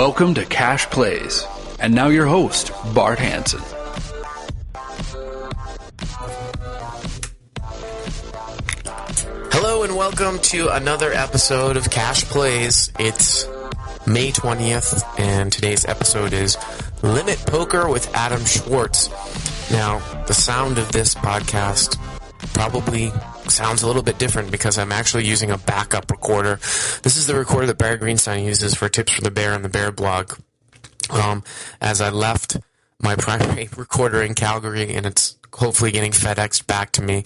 Welcome to Cash Plays, and now your host, Bart Hanson. Hello and welcome to another episode of Cash Plays. It's May 20th, and today's episode is Limit Poker with Adam Schwartz. Now, the sound of this podcast probably sounds a little bit different because I'm actually using a backup recorder. This is the recorder that Barry Greenstein uses for Tips for the Bear on the Bear blog. As I left my primary recorder in Calgary, and it's hopefully getting FedExed back to me.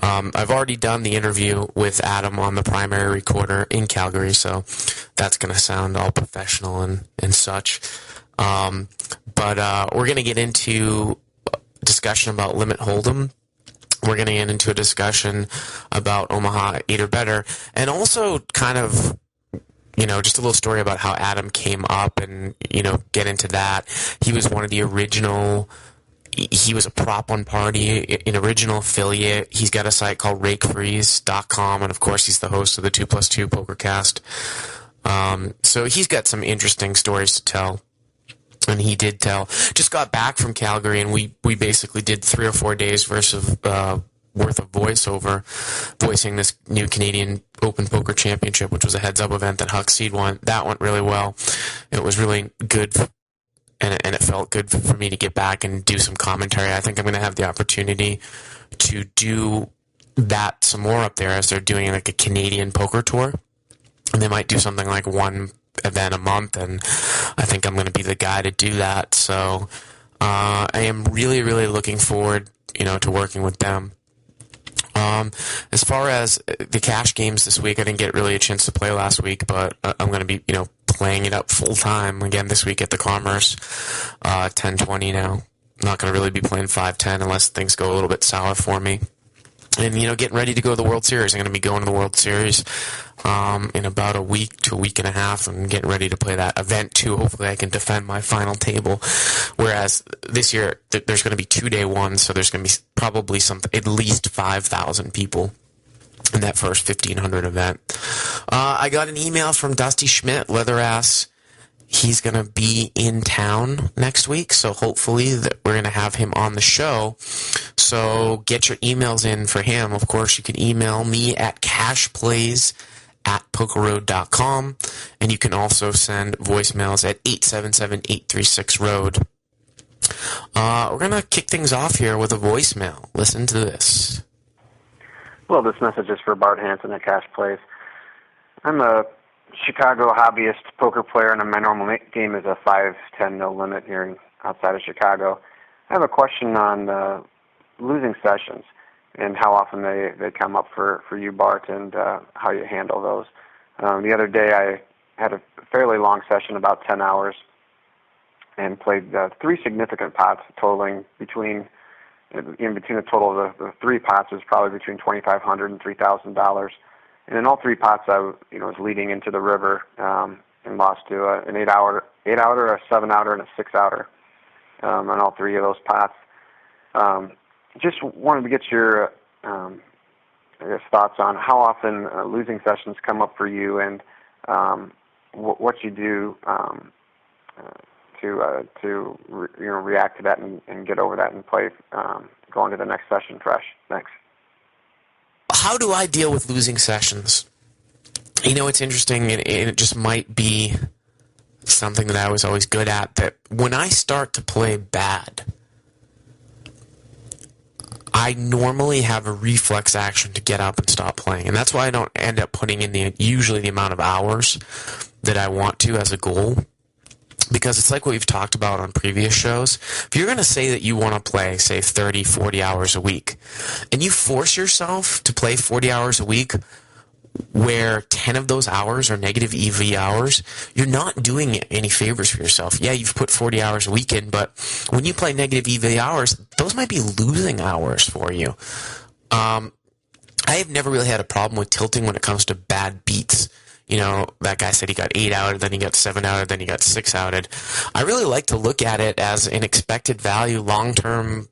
I've already done the interview with Adam on the primary recorder in Calgary, so that's going to sound all professional and such. But we're going to get into a discussion about Limit Hold'em. We're going to get into a discussion about Omaha 8 or better, and also kind of, just a little story about how Adam came up and, get into that. He was one of the original, he was a prop on Party, an original affiliate. He's got a site called rakefreeze.com, and of course he's the host of the 2+2 PokerCast. So he's got some interesting stories to tell. And he did tell. Just got back from Calgary, and we basically did 3 or 4 days worth of voiceover, voicing this new Canadian Open Poker Championship, which was a heads-up event that Huck Seed won. That went really well. It was really good, and it felt good for me to get back and do some commentary. I think I'm going to have the opportunity to do that some more up there, as they're doing like a Canadian poker tour, and they might do something like one event a month, and I think I'm going to be the guy to do that. So I am really, really looking forward, to working with them. As far as the cash games this week, I didn't get really a chance to play last week, but I'm going to be, playing it up full time again this week at the Commerce, 10-20 now. I'm not going to really be playing 5-10 unless things go a little bit sour for me. And, getting ready to go to the World Series. I'm going to be going to the World Series in about a week to a week and a half, and getting ready to play that event, too. Hopefully I can defend my final table. Whereas this year, there's going to be 2-day ones, so there's going to be probably at least 5,000 people in that first 1,500 event. I got an email from Dusty Schmidt, Leatherass. He's going to be in town next week, so hopefully that we're going to have him on the show. So get your emails in for him. Of course, you can email me at cashplays@pokerroad.com, and you can also send voicemails at 877-836-ROAD. We're going to kick things off here with a voicemail. Listen to this. Well, this message is for Bart Hanson at Cash Plays. I'm a Chicago hobbyist poker player, and my normal game is a 5-10 no limit here outside of Chicago. I have a question on losing sessions and how often they come up for you, Bart, and how you handle those. The other day I had a fairly long session, about 10 hours, and played 3 significant pots, totaling between the total of the 3 pots was probably between $2,500 and $3,000. And in all 3 pots, I was leading into the river and lost to an 8-outer, a 7-outer, and a 6-outer on all 3 of those pots. Just wanted to get your thoughts on how often losing sessions come up for you, and what you do to react to that and get over that and play, go into the next session fresh. Thanks. How do I deal with losing sessions? It's interesting, and it just might be something that I was always good at, that when I start to play bad, I normally have a reflex action to get up and stop playing. And that's why I don't end up putting in usually the amount of hours that I want to as a goal. Because it's like what we've talked about on previous shows. If you're going to say that you want to play, say, 30, 40 hours a week, and you force yourself to play 40 hours a week where 10 of those hours are negative EV hours, you're not doing any favors for yourself. Yeah, you've put 40 hours a week in, but when you play negative EV hours, those might be losing hours for you. I have never really had a problem with tilting when it comes to bad beats. That guy said he got 8-outed, then he got 7-outed, then he got 6-outed. I really like to look at it as an expected value, long-term,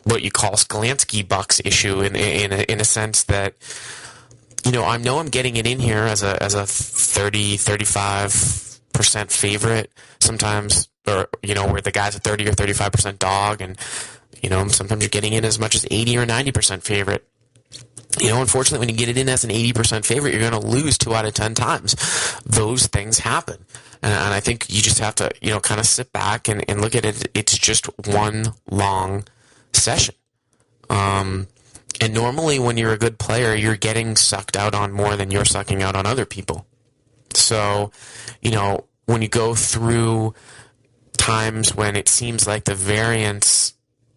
what you call Skalansky bucks issue in a sense that, I know I'm getting it in here as a 30, 35, 35% favorite sometimes, or, where the guy's a 30 or 35% dog, and, sometimes you're getting in as much as 80 or 90% favorite. Unfortunately, when you get it in as an 80% favorite, you're going to lose 2 out of 10 times. Those things happen. And I think you just have to, kind of sit back and look at it. It's just one long session. And normally when you're a good player, you're getting sucked out on more than you're sucking out on other people. So, when you go through times when it seems like the variance,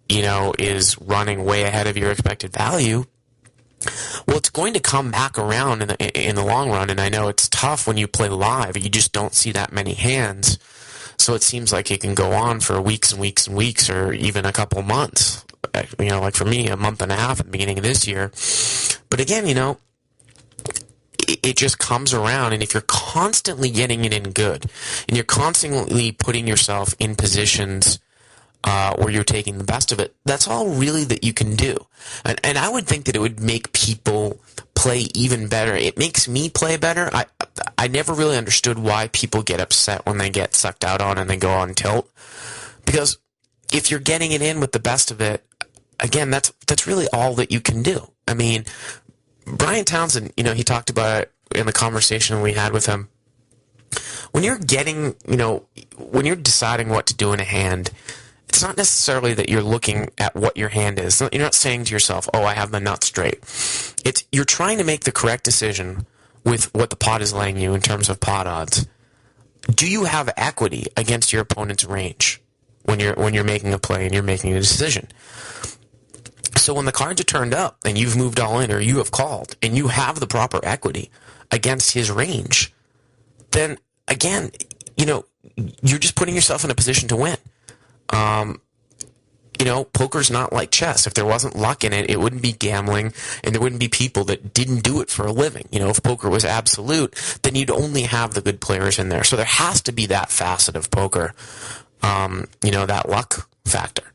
is running way ahead of your expected value, well, it's going to come back around in the long run, and I know it's tough when you play live. You just don't see that many hands, so it seems like it can go on for weeks and weeks and weeks, or even a couple months. Like for me, a month and a half at the beginning of this year. But again, it just comes around, and if you're constantly getting it in good, and you're constantly putting yourself in positions where you're taking the best of it, that's all really that you can do. And I would think that it would make people play even better. It makes me play better. I never really understood why people get upset when they get sucked out on and they go on tilt. Because if you're getting it in with the best of it, again, that's really all that you can do. I mean, Brian Townsend, he talked about it in the conversation we had with him. When you're getting, when you're deciding what to do in a hand, it's not necessarily that you're looking at what your hand is. You're not saying to yourself, oh, I have the nut straight. You're trying to make the correct decision with what the pot is laying you in terms of pot odds. Do you have equity against your opponent's range when you're making a play and you're making a decision? So when the cards are turned up and you've moved all in, or you have called, and you have the proper equity against his range, then again, you're just putting yourself in a position to win. Poker's not like chess. If there wasn't luck in it, it wouldn't be gambling, and there wouldn't be people that didn't do it for a living. If poker was absolute, then you'd only have the good players in there. So there has to be that facet of poker, that luck factor.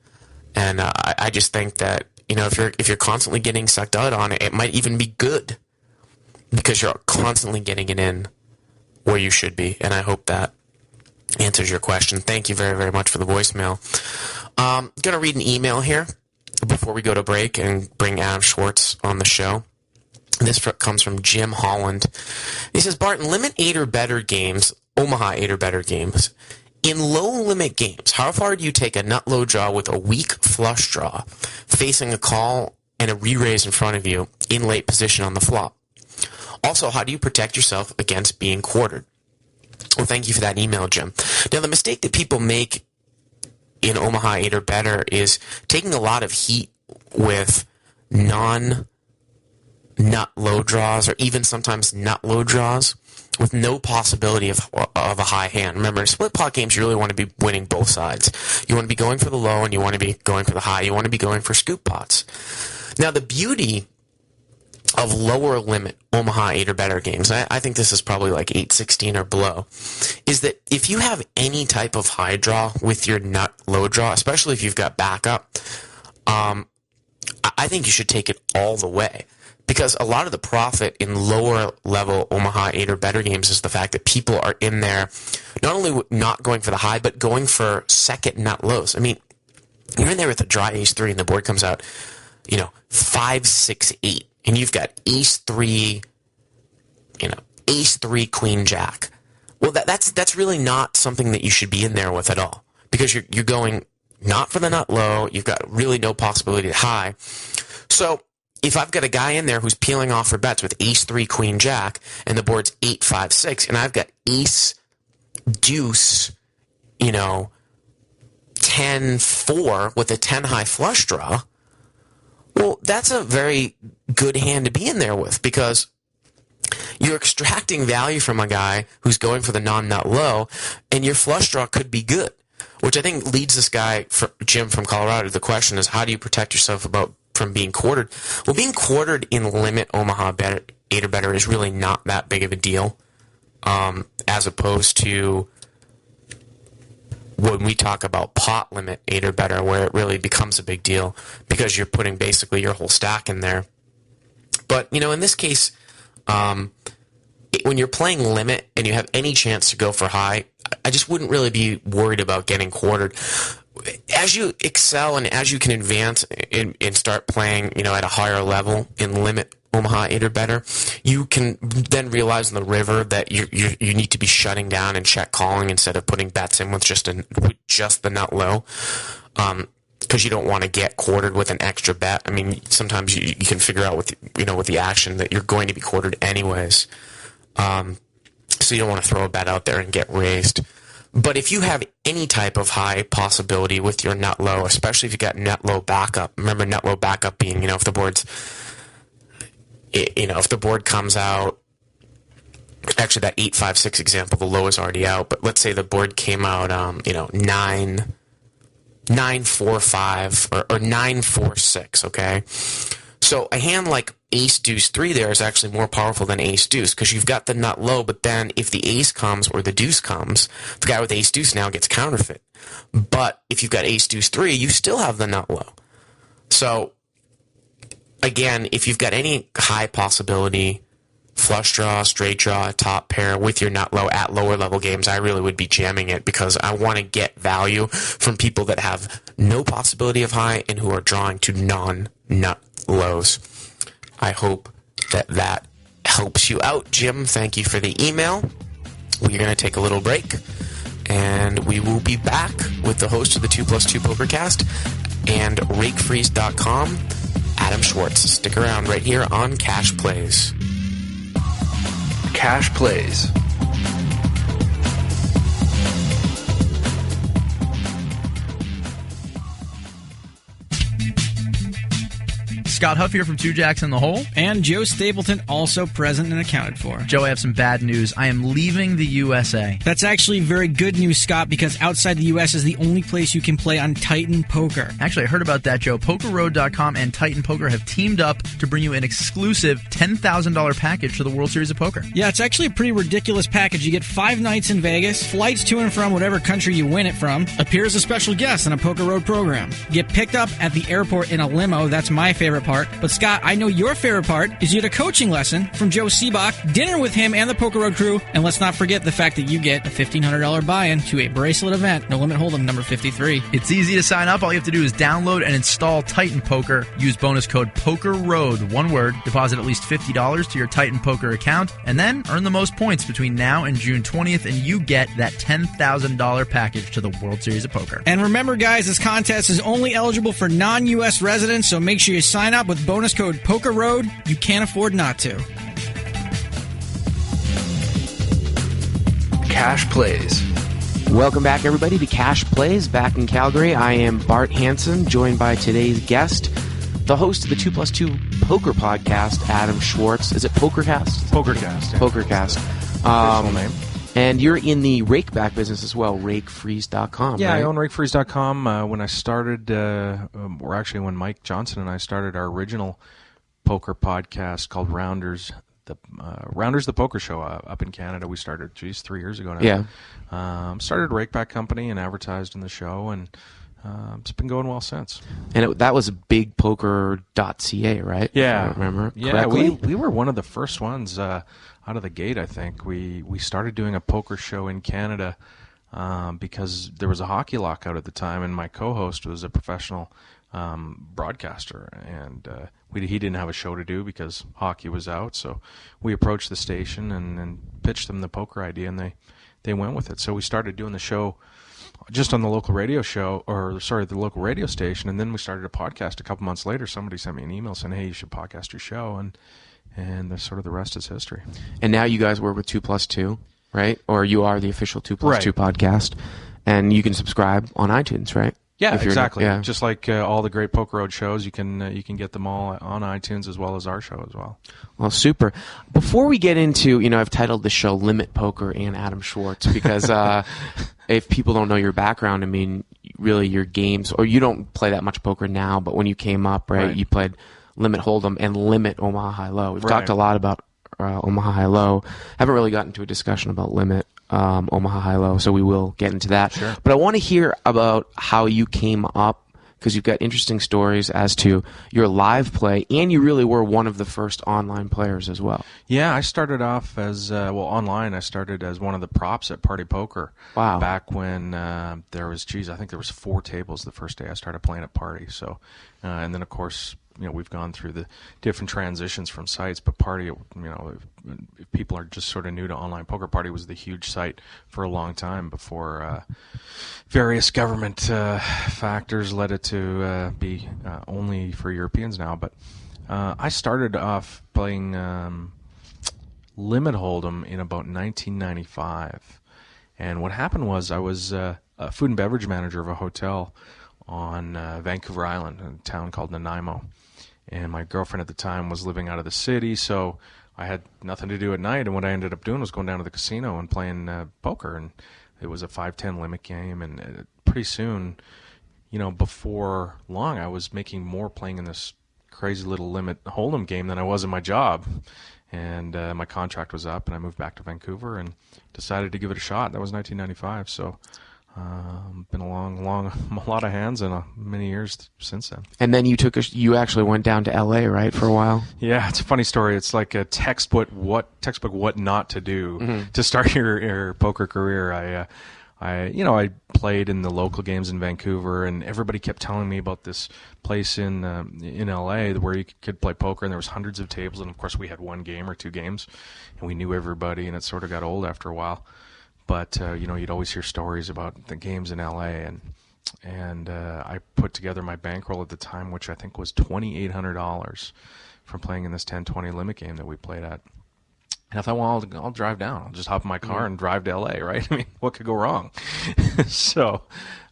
And I just think that, if you're constantly getting sucked out on it, it might even be good, because you're constantly getting it in where you should be. And I hope that answers your question. Thank you very, very much for the voicemail. I'm going to read an email here before we go to break and bring Adam Schwartz on the show. This comes from Jim Holland. He says, Bart, limit 8 or better games, Omaha 8 or better games. In low-limit games, how far do you take a nut-low draw with a weak flush draw, facing a call and a re-raise in front of you in late position on the flop? Also, how do you protect yourself against being quartered? Well, thank you for that email, Jim. Now, the mistake that people make in Omaha 8 or better is taking a lot of heat with non-nut low draws, or even sometimes nut low draws, with no possibility of a high hand. Remember, in split pot games, you really want to be winning both sides. You want to be going for the low, and you want to be going for the high. You want to be going for scoop pots. Now, the beauty of lower limit Omaha 8 or better games, I think this is probably like 8-16 or below, is that if you have any type of high draw with your nut low draw, especially if you've got backup, I think you should take it all the way. Because a lot of the profit in lower level Omaha 8 or better games is the fact that people are in there not only not going for the high, but going for second nut lows. I mean, you're in there with a dry ace-3 and the board comes out, 5, 6, 8. And you've got ace-3, ace-3, queen-jack. Well, that's really not something that you should be in there with at all. Because you're going not for the nut low, you've got really no possibility to high. So if I've got a guy in there who's peeling off for bets with ace-3, queen-jack, and the board's 8, 5, 6, and I've got ace-deuce, 10-4 with a 10-high flush draw, well, that's a very good hand to be in there with, because you're extracting value from a guy who's going for the non-nut low, and your flush draw could be good, which I think leads this guy, Jim from Colorado, to the question is, how do you protect yourself from being quartered? Well, being quartered in limit Omaha 8 or better is really not that big of a deal, as opposed to when we talk about pot limit 8 or better, where it really becomes a big deal because you're putting basically your whole stack in there. But, in this case, when you're playing limit and you have any chance to go for high, I just wouldn't really be worried about getting quartered. As you excel and as you can advance and start playing, at a higher level in limit Omaha 8 or better, you can then realize in the river that you need to be shutting down and check calling instead of putting bets in with just the nut low, because you don't want to get quartered with an extra bet. I mean, sometimes you can figure out with the action that you're going to be quartered anyways, so you don't want to throw a bet out there and get raised. But if you have any type of high possibility with your nut low, especially if you got nut low backup, remember nut low backup being, if the board comes out, actually that 8-5-6 example, the low is already out, but let's say the board came out, 9-4-5 or 9-4-6, okay? So a hand like ace deuce 3 there is actually more powerful than ace deuce because you've got the nut low, but then if the ace comes or the deuce comes, the guy with ace deuce now gets counterfeit. But if you've got ace deuce 3, you still have the nut low. So again, if you've got any high possibility flush draw, straight draw, top pair with your nut low at lower level games, I really would be jamming it because I want to get value from people that have no possibility of high and who are drawing to non-nut lows. I hope that helps you out, Jim. Thank you for the email. We're going to take a little break, and we will be back with the host of the 2+2 Pokercast and rakefreeze.com, Adam Schwartz. Stick around right here on Cash Plays. Cash Plays. Scott Huff here from Two Jacks in the Hole. And Joe Stapleton also present and accounted for. Joe, I have some bad news. I am leaving the USA. That's actually very good news, Scott, because outside the U.S. is the only place you can play on Titan Poker. Actually, I heard about that, Joe. PokerRoad.com and Titan Poker have teamed up to bring you an exclusive $10,000 package to the World Series of Poker. Yeah, it's actually a pretty ridiculous package. You get 5 nights in Vegas, flights to and from whatever country you win it from, appear as a special guest in a Poker Road program. Get picked up at the airport in a limo. That's my favorite part. But Scott, I know your favorite part is you get a coaching lesson from Joe Seabach, dinner with him and the Poker Road crew, and let's not forget the fact that you get a $1,500 buy-in to a bracelet event, No Limit Hold'em number 53. It's easy to sign up. All you have to do is download and install Titan Poker. Use bonus code POKERROAD, one word. Deposit at least $50 to your Titan Poker account, and then earn the most points between now and June 20th, and you get that $10,000 package to the World Series of Poker. And remember, guys, this contest is only eligible for non-U.S. residents, so make sure you sign up with bonus code POKERROAD. You can't afford not to. Cash Plays. Welcome back, everybody, to Cash Plays back in Calgary. I am Bart Hanson, joined by today's guest, the host of the 2+2 Poker Podcast, Adam Schwartz. Is it Pokercast? Pokercast. Yeah. Pokercast. Personal name. And you're in the rakeback business as well, rakefreeze.com, Yeah, right? I own rakefreeze.com. When I started, or actually when Mike Johnson and I started our original poker podcast called Rounders, the Poker Show up in Canada. We started, 3 years ago now. Yeah. Started a rakeback company and advertised in the show, and it's been going well since. And that was bigpoker.ca, right? Yeah. If I remember Yeah, correctly? we were one of the first ones out of the gate, I think. We started doing a poker show in Canada because there was a hockey lockout at the time, and my co-host was a professional broadcaster, and he didn't have a show to do because hockey was out. So we approached the station and pitched them the poker idea, and they went with it. So we started doing the show just on the local radio show, the local radio station, and then we started a podcast a couple months later. Somebody sent me an email saying, hey, you should podcast your show, and the rest is history. And now you guys work with 2+2, right? Or you are the official 2+2 podcast, and you can subscribe on iTunes, right? Yeah, If exactly. yeah. Just like all the great Poker Road shows, you can get them all on iTunes as well as our show as well. Well, super. Before we get into, I've titled the show Limit Poker and Adam Schwartz because if people don't know your background, I mean, really your games, or you don't play that much poker now, but when you came up, right. You played Limit Hold'em and Limit Omaha High Low. We've talked a lot about Omaha High Low. Haven't really gotten into a discussion about Limit Omaha High Low, so we will get into that. Sure. But I want to hear about how you came up because you've got interesting stories as to your live play, and you really were one of the first online players as well. Yeah, I started off as, online. I started as one of the props at Party Poker. Wow. Back when there was, I think there was 4 tables the first day I started playing at Party. So, and then, of course, we've gone through the different transitions from sites, but Party, if people are just sort of new to online poker, Party was the huge site for a long time before various government factors led it to be only for Europeans now. But I started off playing Limit Hold'em in about 1995. And what happened was I was a food and beverage manager of a hotel on Vancouver Island, a town called Nanaimo. And my girlfriend at the time was living out of the city, so I had nothing to do at night. And what I ended up doing was going down to the casino and playing poker. And it was a 5-10 limit game. And pretty soon, before long, I was making more playing in this crazy little Limit Hold'em game than I was in my job. And my contract was up, and I moved back to Vancouver and decided to give it a shot. That was 1995, so been a lot of hands and many years since then. And then you actually went down to LA, right, for a while? Yeah, it's a funny story. It's like a textbook what not to do to start your poker career. I played in the local games in Vancouver, and everybody kept telling me about this place in LA where you could play poker, and there was hundreds of tables, and of course we had 1 game or 2 games, and we knew everybody, and it sort of got old after a while. But you'd always hear stories about the games in LA, and I put together my bankroll at the time, which I think was $2,800 from playing in this 10-20 limit game that we played at. And I thought, well, I'll drive down. I'll just hop in my car and drive to LA, right? I mean, what could go wrong? So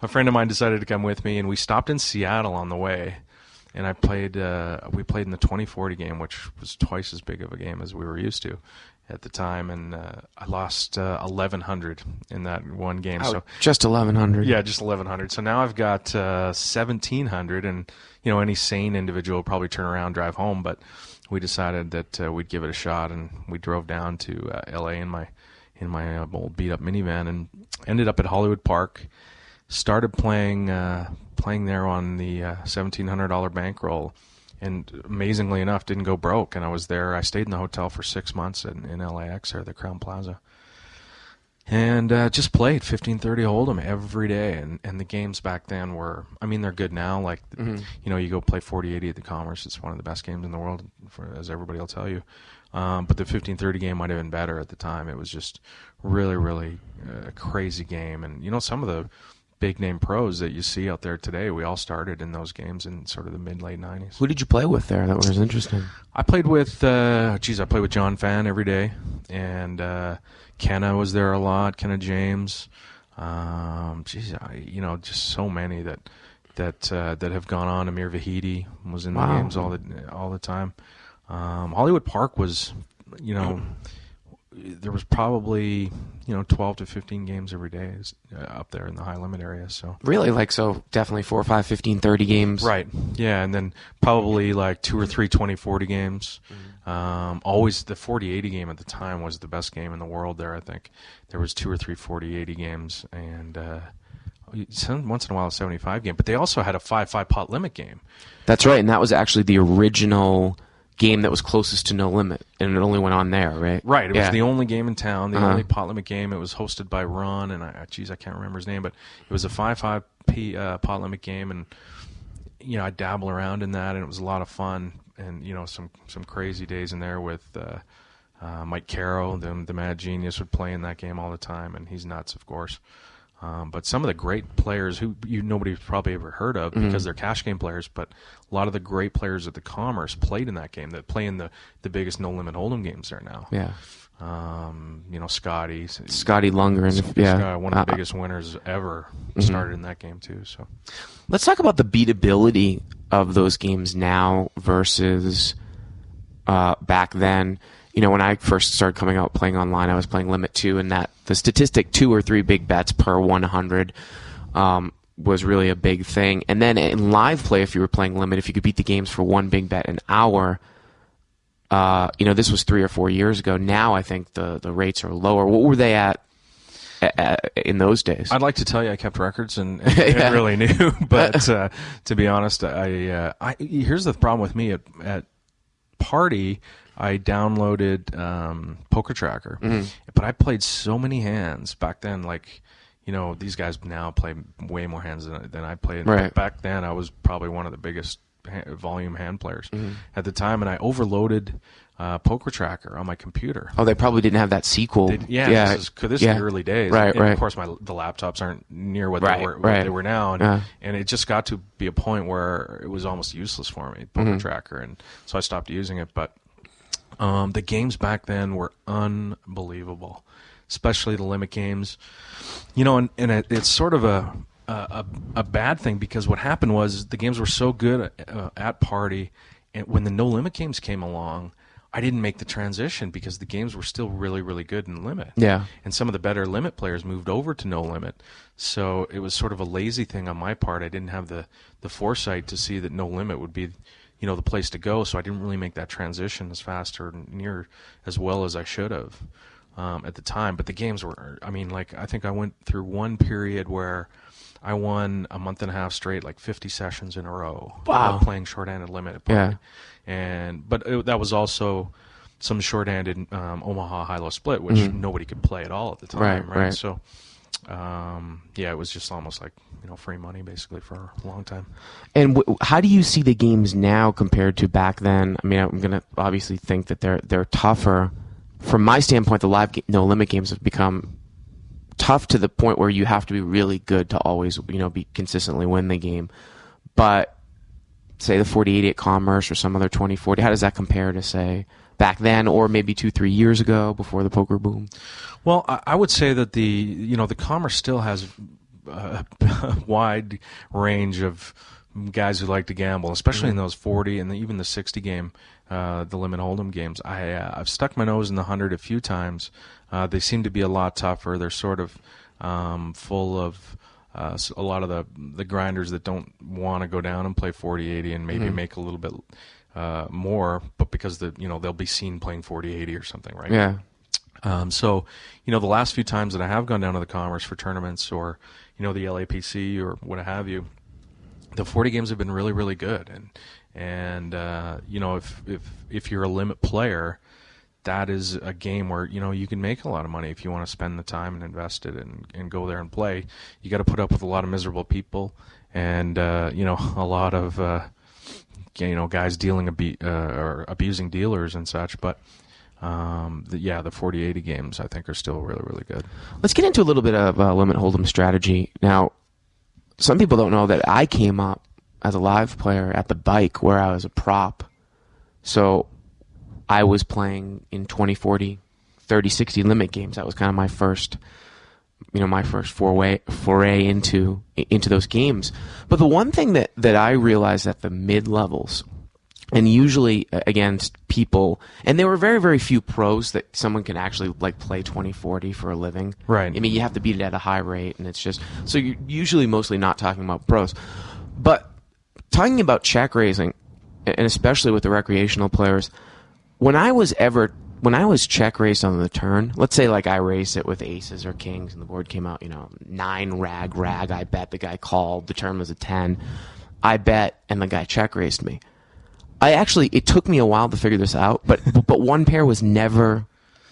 a friend of mine decided to come with me, and we stopped in Seattle on the way. And we played in the 2040 game, which was twice as big of a game as we were used to at the time, and I lost 1,100 in that one game. Oh, so just 1,100. Yeah, just 1,100. So now I've got 1,700, and any sane individual will probably turn around, drive home. But we decided that we'd give it a shot, and we drove down to LA in my old beat up minivan, and ended up at Hollywood Park. Started playing there on the $1,700 bankroll. And amazingly enough, didn't go broke. And I stayed in the hotel for 6 months in LAX or the Crown Plaza. And just played 15-30 Hold'em every day. And the games back then were, they're good now. Like, you go play 40-80 at the Commerce. It's one of the best games in the world, as everybody will tell you. But the 15-30 game might have been better at the time. It was just really, really a crazy game. And, some of the big-name pros that you see out there today, we all started in those games in sort of the mid-late 90s. Who did you play with there that was interesting? I played with, I played with John Fan every day, and Kenna was there a lot, Kenna James. Just so many that have gone on. Amir Vahidi was in the games all the time. Hollywood Park was, there was probably 12 to 15 games every day up there in the high limit area. So really, definitely 4, 5, 15, 30 games. Right. Yeah, and then probably 2 or 3 20-40 games. Always the 40-80 game at the time was the best game in the world. There, I think there was 2 or 3 40-80 games, and once in a while a 75 game. But they also had a 5-5 pot limit game. That's right, and that was actually the original game that was closest to No Limit, and it only went on there, right? Right. It was the only game in town, the only pot limit game. It was hosted by Ron, and I can't remember his name, but it was a 5-5 pot limit game, and I dabble around in that, and it was a lot of fun, and some crazy days in there with Mike Caro, the Mad Genius, would play in that game all the time, and he's nuts, of course. But some of the great players who nobody's probably ever heard of because they're cash game players, but a lot of the great players at the Commerce played in that game, that play in the biggest No Limit Hold'em games there now. Yeah. Scotty Lundgren, one of the biggest winners ever, started in that game too. So let's talk about the beatability of those games now versus back then. When I first started coming out playing online, I was playing Limit 2, and that the statistic 2 or 3 big bets per 100 was really a big thing. And then in live play, if you were playing Limit, if you could beat the games for 1 big bet an hour, this was 3 or 4 years ago. Now I think the rates are lower. What were they at in those days. I'd like to tell you I kept records and really knew, but to be honest, I here's the problem with me at Party. I downloaded Poker Tracker, but I played so many hands back then. Like, these guys now play way more hands than I played. Right. Back then, I was probably one of the biggest volume hand players at the time, and I overloaded Poker Tracker on my computer. Oh, they probably didn't have that sequel. This is the early days. Right, and right. Of course, the laptops aren't near what Right, they were right. they were now, and it just got to be a point where it was almost useless for me, Poker Tracker, and so I stopped using it. But the games back then were unbelievable, especially the limit games. And it's sort of a bad thing, because what happened was the games were so good at Party, and when the no limit games came along, I didn't make the transition because the games were still really, really good in limit. Yeah. And some of the better limit players moved over to no limit. So it was sort of a lazy thing on my part. I didn't have the foresight to see that no limit would be the place to go, so I didn't really make that transition as fast or near as well as I should have at the time. But the games were, I think I went through one period where I won a month and a half straight, like 50 sessions in a row. Wow. Playing short-handed limit at Party. Yeah. But that was also some short-handed Omaha high-low split, which nobody could play at all at the time. Right. So, it was just almost like free money basically for a long time. And how do you see the games now compared to back then? I'm going to obviously think that they're tougher. From my standpoint, the live no limit games have become tough to the point where you have to be really good to always be consistently win the game. But say the 4080 at Commerce or some other 2040, how does that compare to say back then, or maybe 2-3 years ago before the poker boom? Well, I would say that the Commerce still has a wide range of guys who like to gamble, especially in those 40 and even the 60 game, the limit hold'em games. I've stuck my nose in the 100 a few times. They seem to be a lot tougher. They're sort of full of a lot of the grinders that don't want to go down and play 40-80 and maybe make a little bit more, but because they'll be seen playing 40-80 or something, right? Yeah. So the last few times that I have gone down to the Commerce for tournaments or the LAPC or what have you, the 40 games have been really, really good. And if you're a limit player, that is a game where you can make a lot of money if you want to spend the time and invest it and go there and play. You got to put up with a lot of miserable people and a lot of guys dealing or abusing dealers and such. But the 40-80 games I think are still really, really good. Let's get into a little bit of limit hold'em strategy. Now, some people don't know that I came up as a live player at the Bike where I was a prop. So I was playing in 20-40, 30-60 limit games. That was kind of my first foray into those games. But the one thing that I realized at the mid-levels, and usually against people, and there were very, very few pros that someone can actually play 20-40 for a living. Right. You have to beat it at a high rate, and it's just so you're usually mostly not talking about pros, but talking about check raising, and especially with the recreational players. When I was check raised on the turn, let's say I raised it with aces or kings, and the board came out 9 rag. I bet, the guy called. The turn was a 10. I bet, and the guy check raised me. It took me a while to figure this out, but one pair was never,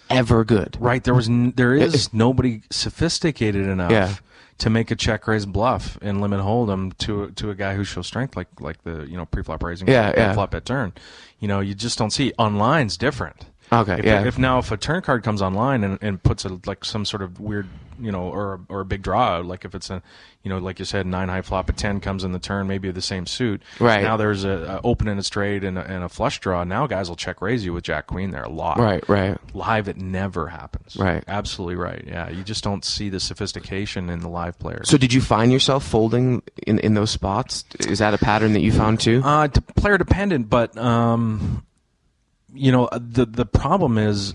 ever good. Right. There is nobody sophisticated enough to make a check raise bluff and limit hold'em to a guy who shows strength like the preflop raising flop at turn. You just don't see. Online's different. Okay. If a turn card comes online and puts some sort of weird or a big draw, like if it's a like you said, 9 high flop at 10 comes in the turn, maybe the same suit. Right. Now there's a open and a straight and a flush draw. Now guys will check raise you with Jack Queen there a lot. Right. Live, it never happens. Right. Absolutely right. Yeah. You just don't see the sophistication in the live players. So did you find yourself folding in those spots? Is that a pattern that you found too? Player dependent, but the problem is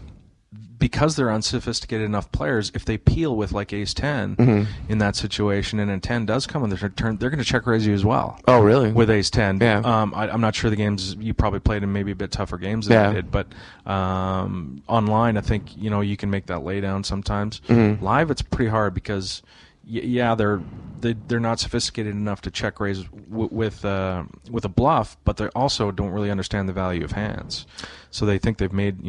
because they're unsophisticated enough players, if they peel with like ace 10 in that situation, and a 10 does come on their turn, they're going to check raise you as well. Oh, really? With ace 10. Yeah. I'm not sure the games you probably played in maybe a bit tougher games than I did, but online, I think you can make that laydown sometimes. Live, it's pretty hard because they're not sophisticated enough to check raise with a bluff, but they also don't really understand the value of hands. So they think they've made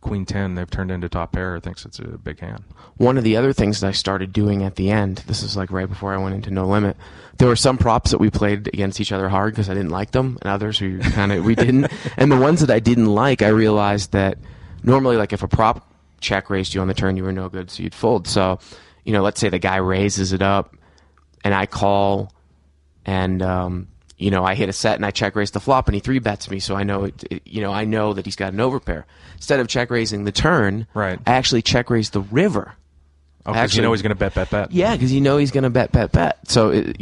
Queen 10, they've turned into top pair, thinks it's a big hand. One of the other things that I started doing at the end, this is like right before I went into No Limit, there were some props that we played against each other hard because I didn't like them, and others we didn't. And the ones that I didn't like, I realized that normally, like if a prop check raised you on the turn, you were no good, so you'd fold. So, let's say the guy raises it up, and I call, and I hit a set and I check raise the flop and he 3-bets me, so I know I know that he's got an overpair. Instead of check raising the turn, right, I actually check raise the river. Oh, because he's going to bet. Yeah, because he's going to bet. So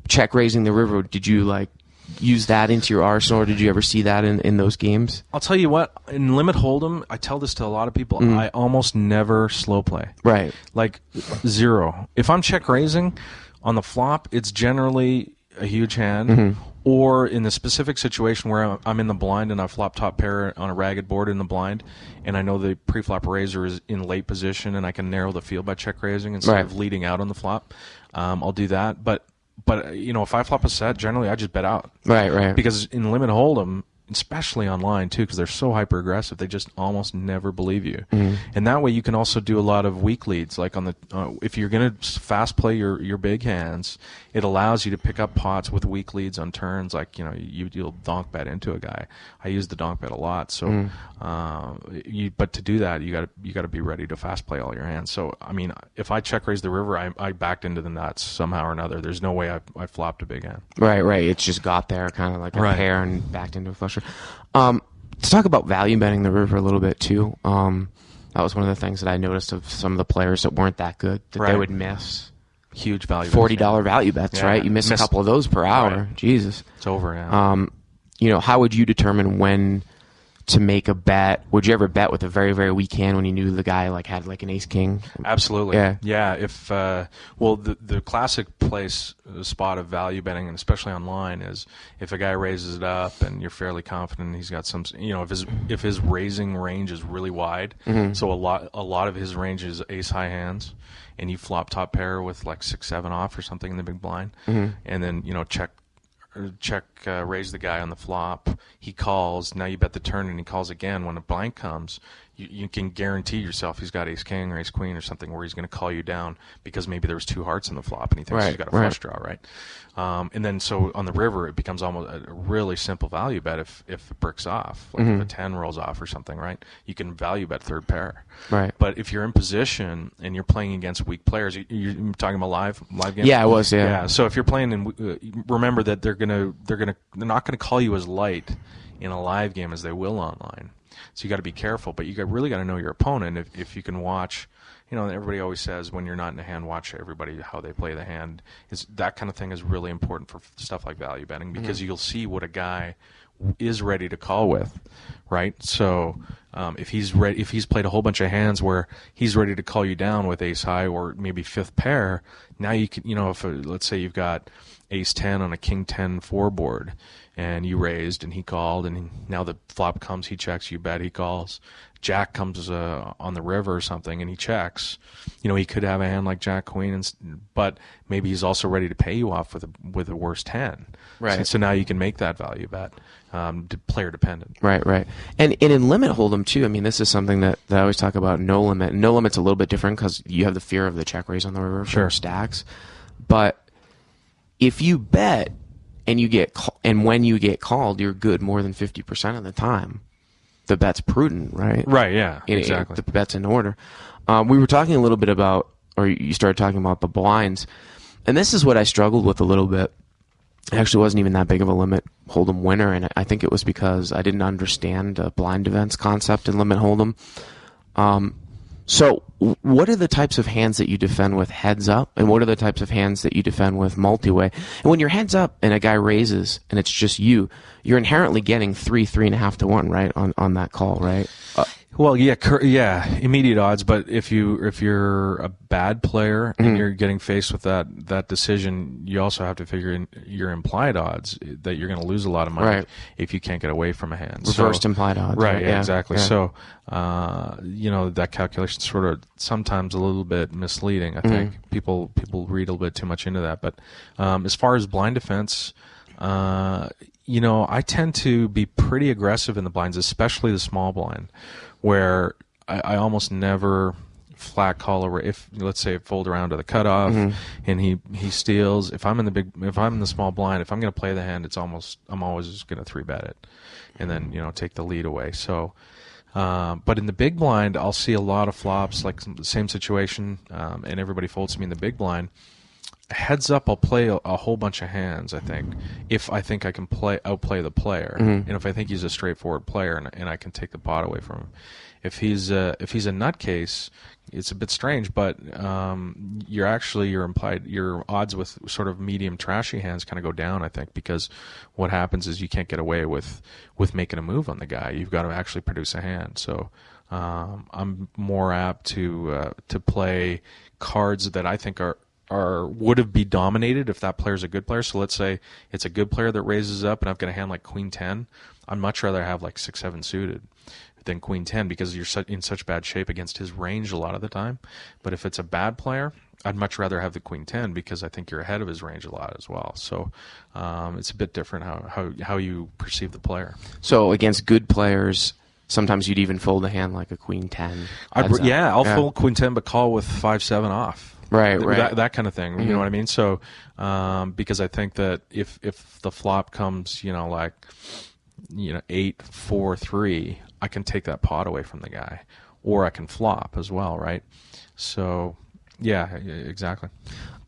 check raising the river. Did you use that into your arsenal, or did you ever see that in those games? I'll tell you what, in Limit Hold'em, I tell this to a lot of people, I almost never slow play. Right. Like zero. If I'm check raising on the flop, it's generally a huge hand, or in the specific situation where I'm in the blind and I flop top pair on a ragged board in the blind, and I know the preflop raiser is in late position and I can narrow the field by check raising instead of leading out on the flop, I'll do that. But if I flop a set, generally I just bet out. Right. Because in Limit Hold'em, especially online too, because they're so hyper aggressive, they just almost never believe you. And that way you can also do a lot of weak leads, like on the if you're going to fast play your big hands, it allows you to pick up pots with weak leads on turns, like you'll donk bet into a guy. I use the donk bet a lot, so but to do that you got to be ready to fast play all your hands. So I mean, if I check raise the river, I backed into the nuts somehow or another. There's no way I flopped a big hand. Right. It's just got there kind of like a pair and backed into a flusher. To talk about value betting the river a little bit too, that was one of the things that I noticed of some of the players that weren't that good, that they would miss huge value $40 value bets, right? You miss a couple of those per hour. Right. Jesus. It's over, yeah. How would you determine when to make a bet? Would you ever bet with a very, very weak hand when you knew the guy had an ace king? Absolutely. Yeah. If the classic spot of value betting, and especially online, is if a guy raises it up and you're fairly confident he's got some, if his raising range is really wide, so a lot of his range is ace high hands, and you flop top pair with like 6-7 off or something in the big blind, and then check raise the guy on the flop, he calls, now you bet the turn and he calls again. When a blank comes, you can guarantee yourself he's got ace king or ace queen or something where he's going to call you down because maybe there was 2 hearts in the flop and he thinks he's got a flush draw, right? And then so on the river it becomes almost a really simple value bet if it bricks off, like if a 10 rolls off or something, right? You can value bet third pair. Right. But if you're in position and you're playing against weak players, you're talking about live games? Yeah, I was, yeah. So if you're playing remember that they're not gonna call you as light in a live game as they will online. So you got to be careful, but you really got to know your opponent. If you can watch, everybody always says when you're not in a hand, watch everybody how they play the hand. That kind of thing is really important for stuff like value betting because you'll see what a guy is ready to call with, right? So if he's played a whole bunch of hands where he's ready to call you down with ace high or maybe 5th pair, now you can, if let's say you've got ace 10 on a king 10 4 board, and you raised and he called, and now the flop comes, he checks, you bet, he calls. Jack comes on the river or something and he checks. He could have a hand like Jack Queen, but maybe he's also ready to pay you off with a worse 10. Right. So now you can make that value bet, player dependent. Right. And in Limit Hold'em too. I mean, this is something that I always talk about. No Limit. No Limit's a little bit different because you have the fear of the check raise on the river for stacks. But if you bet and when you get called, you're good more than 50% of the time. The bet's prudent, right? Right, yeah, exactly. The bet's in order. We were talking a little bit about, or you started talking about the blinds, and this is what I struggled with a little bit. I actually wasn't even that big of a Limit Hold'em winner, and I think it was because I didn't understand the blind events concept in Limit Hold'em. So what are the types of hands that you defend with heads up, and what are the types of hands that you defend with multi-way? And when you're heads up and a guy raises and it's just you're inherently getting 3.5 to 1, right, on that call, right? Well, yeah, immediate odds. But if you're a bad player and you're getting faced with that decision, you also have to figure in your implied odds that you're going to lose a lot of money if you can't get away from a hand. Reversed implied odds. Right. Yeah, exactly. Yeah. So, that calculation is sort of sometimes a little bit misleading. I think people read a little bit too much into that. But as far as blind defense, I tend to be pretty aggressive in the blinds, especially the small blind, where I almost never flat call if let's say it fold around to the cutoff and he steals. If I'm in the small blind, if I'm going to play the hand, I'm always just going to 3-bet it, and then take the lead away. So, but in the big blind, I'll see a lot of flops, like the same situation, and everybody folds to me in the big blind. Heads up, I'll play a whole bunch of hands, I think, if I think I can outplay the player, and if I think he's a straightforward player and I can take the pot away from him. If he's a nutcase, it's a bit strange, but your odds with sort of medium trashy hands kind of go down, I think, because what happens is you can't get away with making a move on the guy. You've got to actually produce a hand. So I'm more apt to play cards that I think would have been dominated if that player's a good player. So let's say it's a good player that raises up and I've got a hand like Queen 10. I'd much rather have like 6-7 suited than Queen 10 because you're in such bad shape against his range a lot of the time. But if it's a bad player, I'd much rather have the Queen 10 because I think you're ahead of his range a lot as well. So it's a bit different how you perceive the player. So against good players, sometimes you'd even fold a hand like a Queen 10. I'll fold Queen 10 but call with 5-7 off. Right. That kind of thing. You know what I mean? So, because I think that if the flop comes, 8-4-3, I can take that pot away from the guy, or I can flop as well, right? So, yeah, exactly.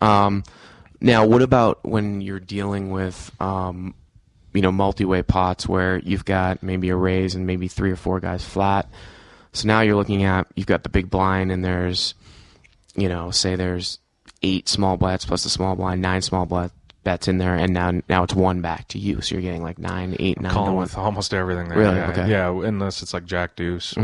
Now, what about when you're dealing with, multi-way pots where you've got maybe a raise and maybe 3 or 4 guys flat? So now you're looking at, you've got the big blind and there's, say there's 8 small bets plus the small blind, 9 small bets in there, and now it's 1 back to you. So you're getting like 9, 8, 9. Calling with almost everything there. Really? Yeah. Okay. Yeah, unless it's like Jack Deuce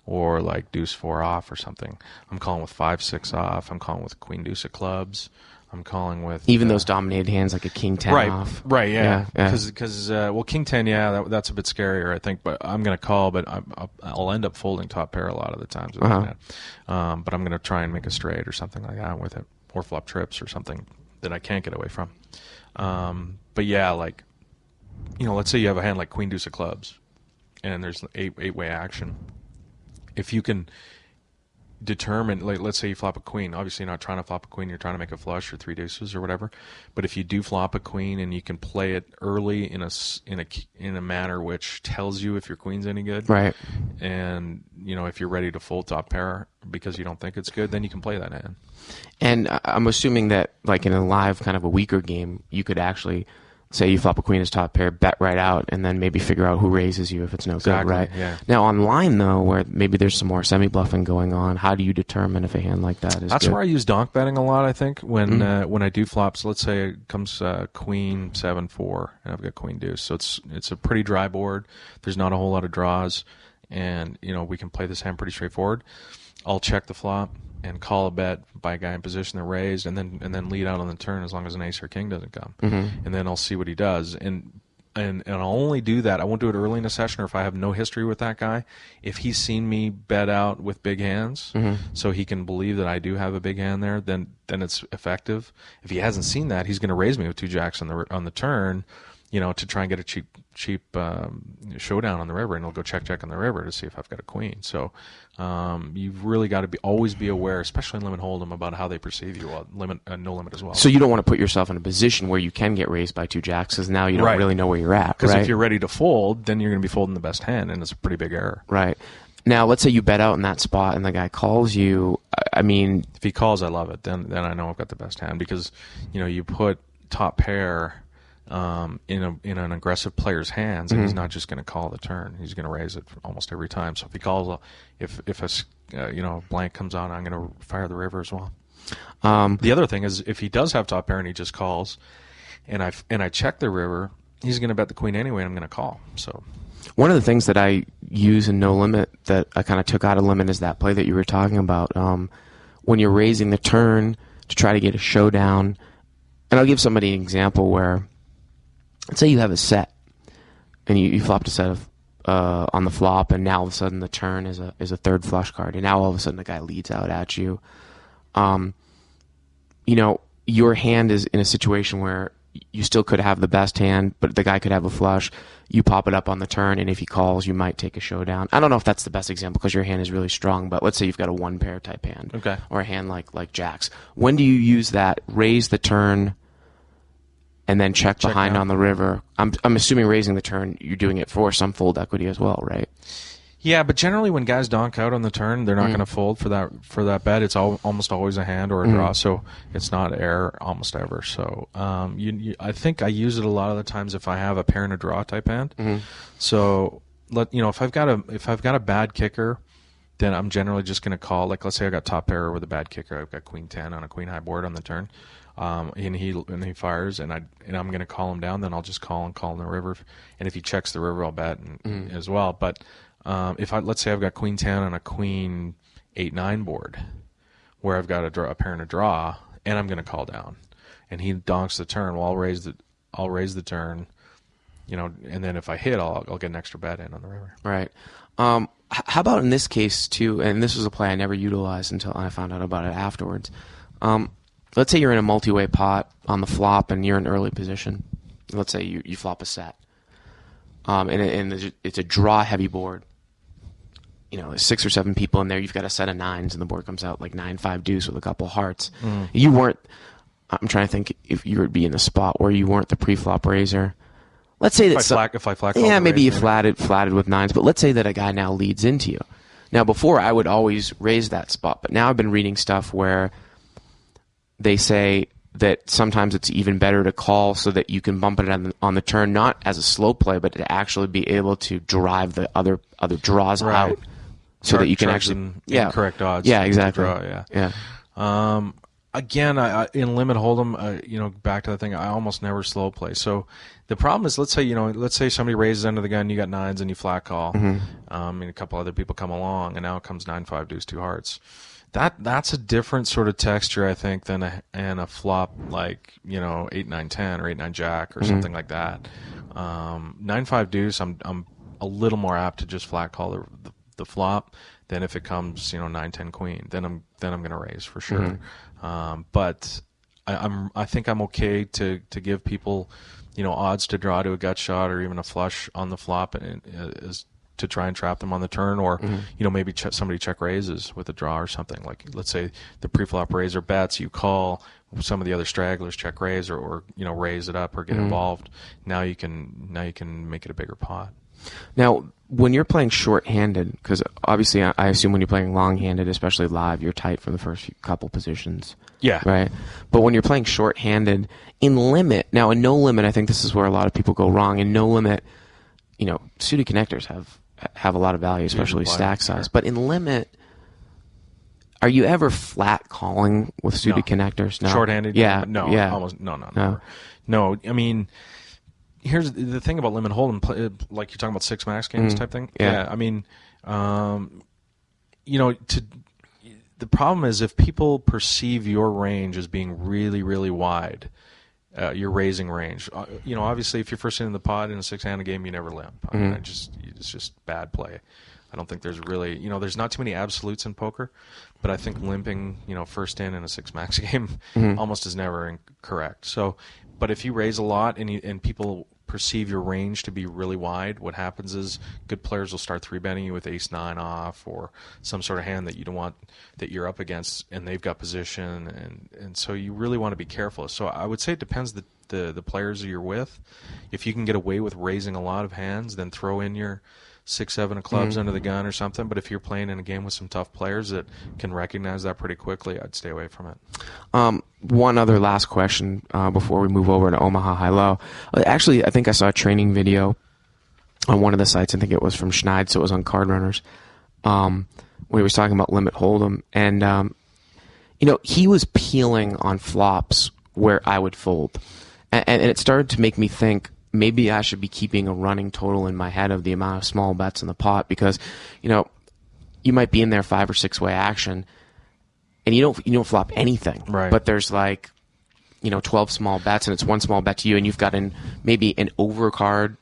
or like Deuce 4 off or something. I'm calling with 5-6 off. I'm calling with Queen Deuce of clubs. I'm calling with even those dominated hands like a King 10 off. Right, yeah. Because King 10, that's a bit scarier, I think. But I'm going to call, but I'll end up folding top pair a lot of the times. But I'm going to try and make a straight or something like that with it, or flop trips or something that I can't get away from. But yeah, like let's say you have a hand like Queen Deuce of clubs, and there's 8-way action. If you can determine, like, let's say you flop a queen. Obviously, you're not trying to flop a queen. You're trying to make a flush or 3 deuces or whatever. But if you do flop a queen and you can play it early in a manner which tells you if your queen's any good, right? And if you're ready to fold top pair because you don't think it's good, then you can play that hand. And I'm assuming that, like in a live kind of a weaker game, you could actually say you flop a queen as top pair, bet right out, and then maybe figure out who raises you if it's no good, right? Yeah. Now online though, where maybe there's some more semi-bluffing going on, how do you determine if a hand like that is That's good? where I use donk betting a lot, I think, when I do flops. Let's say it comes Queen 7-4, and I've got Queen Deuce. So it's a pretty dry board. There's not a whole lot of draws, and we can play this hand pretty straightforward. I'll check the flop and call a bet by a guy in position that raised, and then lead out on the turn as long as an ace or king doesn't come, and then I'll see what he does, and I'll only do that. I won't do it early in a session, or if I have no history with that guy, if he's seen me bet out with big hands, so he can believe that I do have a big hand there, then it's effective. If he hasn't seen that, he's going to raise me with 2 jacks on the turn, to try and get a cheap showdown on the river, and he'll go check on the river to see if I've got a queen. So you've really got to always be aware, especially in limit hold'em, about how they perceive you. No limit as well. So you don't want to put yourself in a position where you can get raised by 2 jacks, because now you don't really know where you're at. Because right? if you're ready to fold, then you're going to be folding the best hand, and it's a pretty big error. Right. Now, let's say you bet out in that spot, and the guy calls you. I mean, if he calls, I love it. Then I know I've got the best hand, because you put top pair in an aggressive player's hands, and he's not just going to call the turn. He's going to raise it almost every time. So if he calls, if a blank comes on, I'm going to fire the river as well. The other thing is, if he does have top pair and he just calls, and I check the river, he's going to bet the queen anyway, and I'm going to call. So One of the things that I use in no limit that I kind of took out of limit is that play that you were talking about. When you're raising the turn to try to get a showdown, and I'll give somebody an example where, let's say you have a set, and you flopped a set of on the flop, and now all of a sudden the turn is a third flush card, and now all of a sudden the guy leads out at you. Your hand is in a situation where you still could have the best hand, but the guy could have a flush. You pop it up on the turn, and if he calls, you might take a showdown. I don't know if that's the best example because your hand is really strong, but let's say you've got a one pair type hand, okay, or a hand like jacks. When do you use that? Raise the turn, and then check behind out on the river. I'm assuming raising the turn, you're doing it for some fold equity as well, right? Yeah, but generally when guys donk out on the turn, they're not going to fold for that bet. It's almost always a hand or a draw, so it's not air almost ever. So I think I use it a lot of the times if I have a pair and a draw type hand. So if I've got a bad kicker, then I'm generally just going to call. Like, let's say I got top pair with a bad kicker. I've got queen 10 on a queen high board on the turn. And he fires, and I'm going to call him down. Then I'll just call in the river, and if he checks the river, I'll bet as well. But let's say I've got queen 10 on a queen 8-9 board, where I've got a pair and a draw, and I'm going to call down, and he donks the turn. Well, I'll raise the turn, and then if I hit, I'll get an extra bet in on the river. Right. How about in this case too? And this was a play I never utilized until I found out about it afterwards. Let's say you're in a multi-way pot on the flop and you're in early position. Let's say you flop a set, and it's a draw-heavy board. There's 6 or 7 people in there. You've got a set of nines, and the board comes out like 9-5 deuce with a couple hearts. You weren't. I'm trying to think if you would be in a spot where you weren't the pre-flop raiser. Let's say that if I flat, yeah, maybe you flatted with nines. But let's say that a guy now leads into you. Now, before I would always raise that spot, but now I've been reading stuff where they say that sometimes it's even better to call so that you can bump it on the turn, not as a slow play, but to actually be able to drive the other draws out, so that you can actually correct odds. Yeah, exactly. Draw, yeah. Again, I in limit hold'em, back to the thing, I almost never slow play. So the problem is, let's say somebody raises under the gun, you got nines, and you flat call, and a couple other people come along, and now it comes 9-5 deuce 2 hearts. That's a different sort of texture, I think, than a flop like 8-9-10 or 8-9 jack or something like that. 9-5 deuce, I'm a little more apt to just flat call the flop than if it comes 9-10 queen. Then I'm going to raise for sure. But I think I'm okay to give people odds to draw to a gut shot or even a flush on the flop and to try and trap them on the turn, or maybe somebody check raises with a draw or something. Like, let's say the pre-flop raiser bets, you call, some of the other stragglers check raise or raise it up or get involved. Now you can make it a bigger pot. Now, when you're playing short-handed, because obviously I assume when you're playing long-handed, especially live, you're tight for the first couple positions. Yeah. Right? But when you're playing short-handed, in limit, now in no limit, I think this is where a lot of people go wrong. In no limit, suited connectors have a lot of value, especially stack size. But in limit, are you ever flat calling with suited connectors? No. Short-handed? Yeah. No. Yeah. Almost. No. No. I mean, here's the thing about limit hold'em, like you're talking about six max games type thing. Yeah. I mean, the problem is if people perceive your range as being really, really wide, your raising range. Obviously, if you're first in the pot in a six-handed game, you never limp. I mean, it's just bad play. I don't think there's really, there's not too many absolutes in poker, but I think limping, first in a six-max game almost is never incorrect. So, but if you raise a lot and people perceive your range to be really wide, what happens is good players will start 3-betting you with ace-9 off or some sort of hand that you don't want, that you're up against, and they've got position, and so you really want to be careful. So I would say it depends the players you're with. If you can get away with raising a lot of hands, then throw in your 6-7 of clubs under the gun or something. But if you're playing in a game with some tough players that can recognize that pretty quickly, I'd stay away from it. One other last question before we move over to Omaha High-Low. Actually, I think I saw a training video on one of the sites. I think it was from Schneid, so it was on Card Runners, where he was talking about limit hold'em. And, he was peeling on flops where I would fold. And it started to make me think, maybe I should be keeping a running total in my head of the amount of small bets in the pot, because, you might be in there 5 or 6 way action, and you don't flop anything. Right. But there's 12 small bets, and it's one small bet to you, and you've got maybe an overcard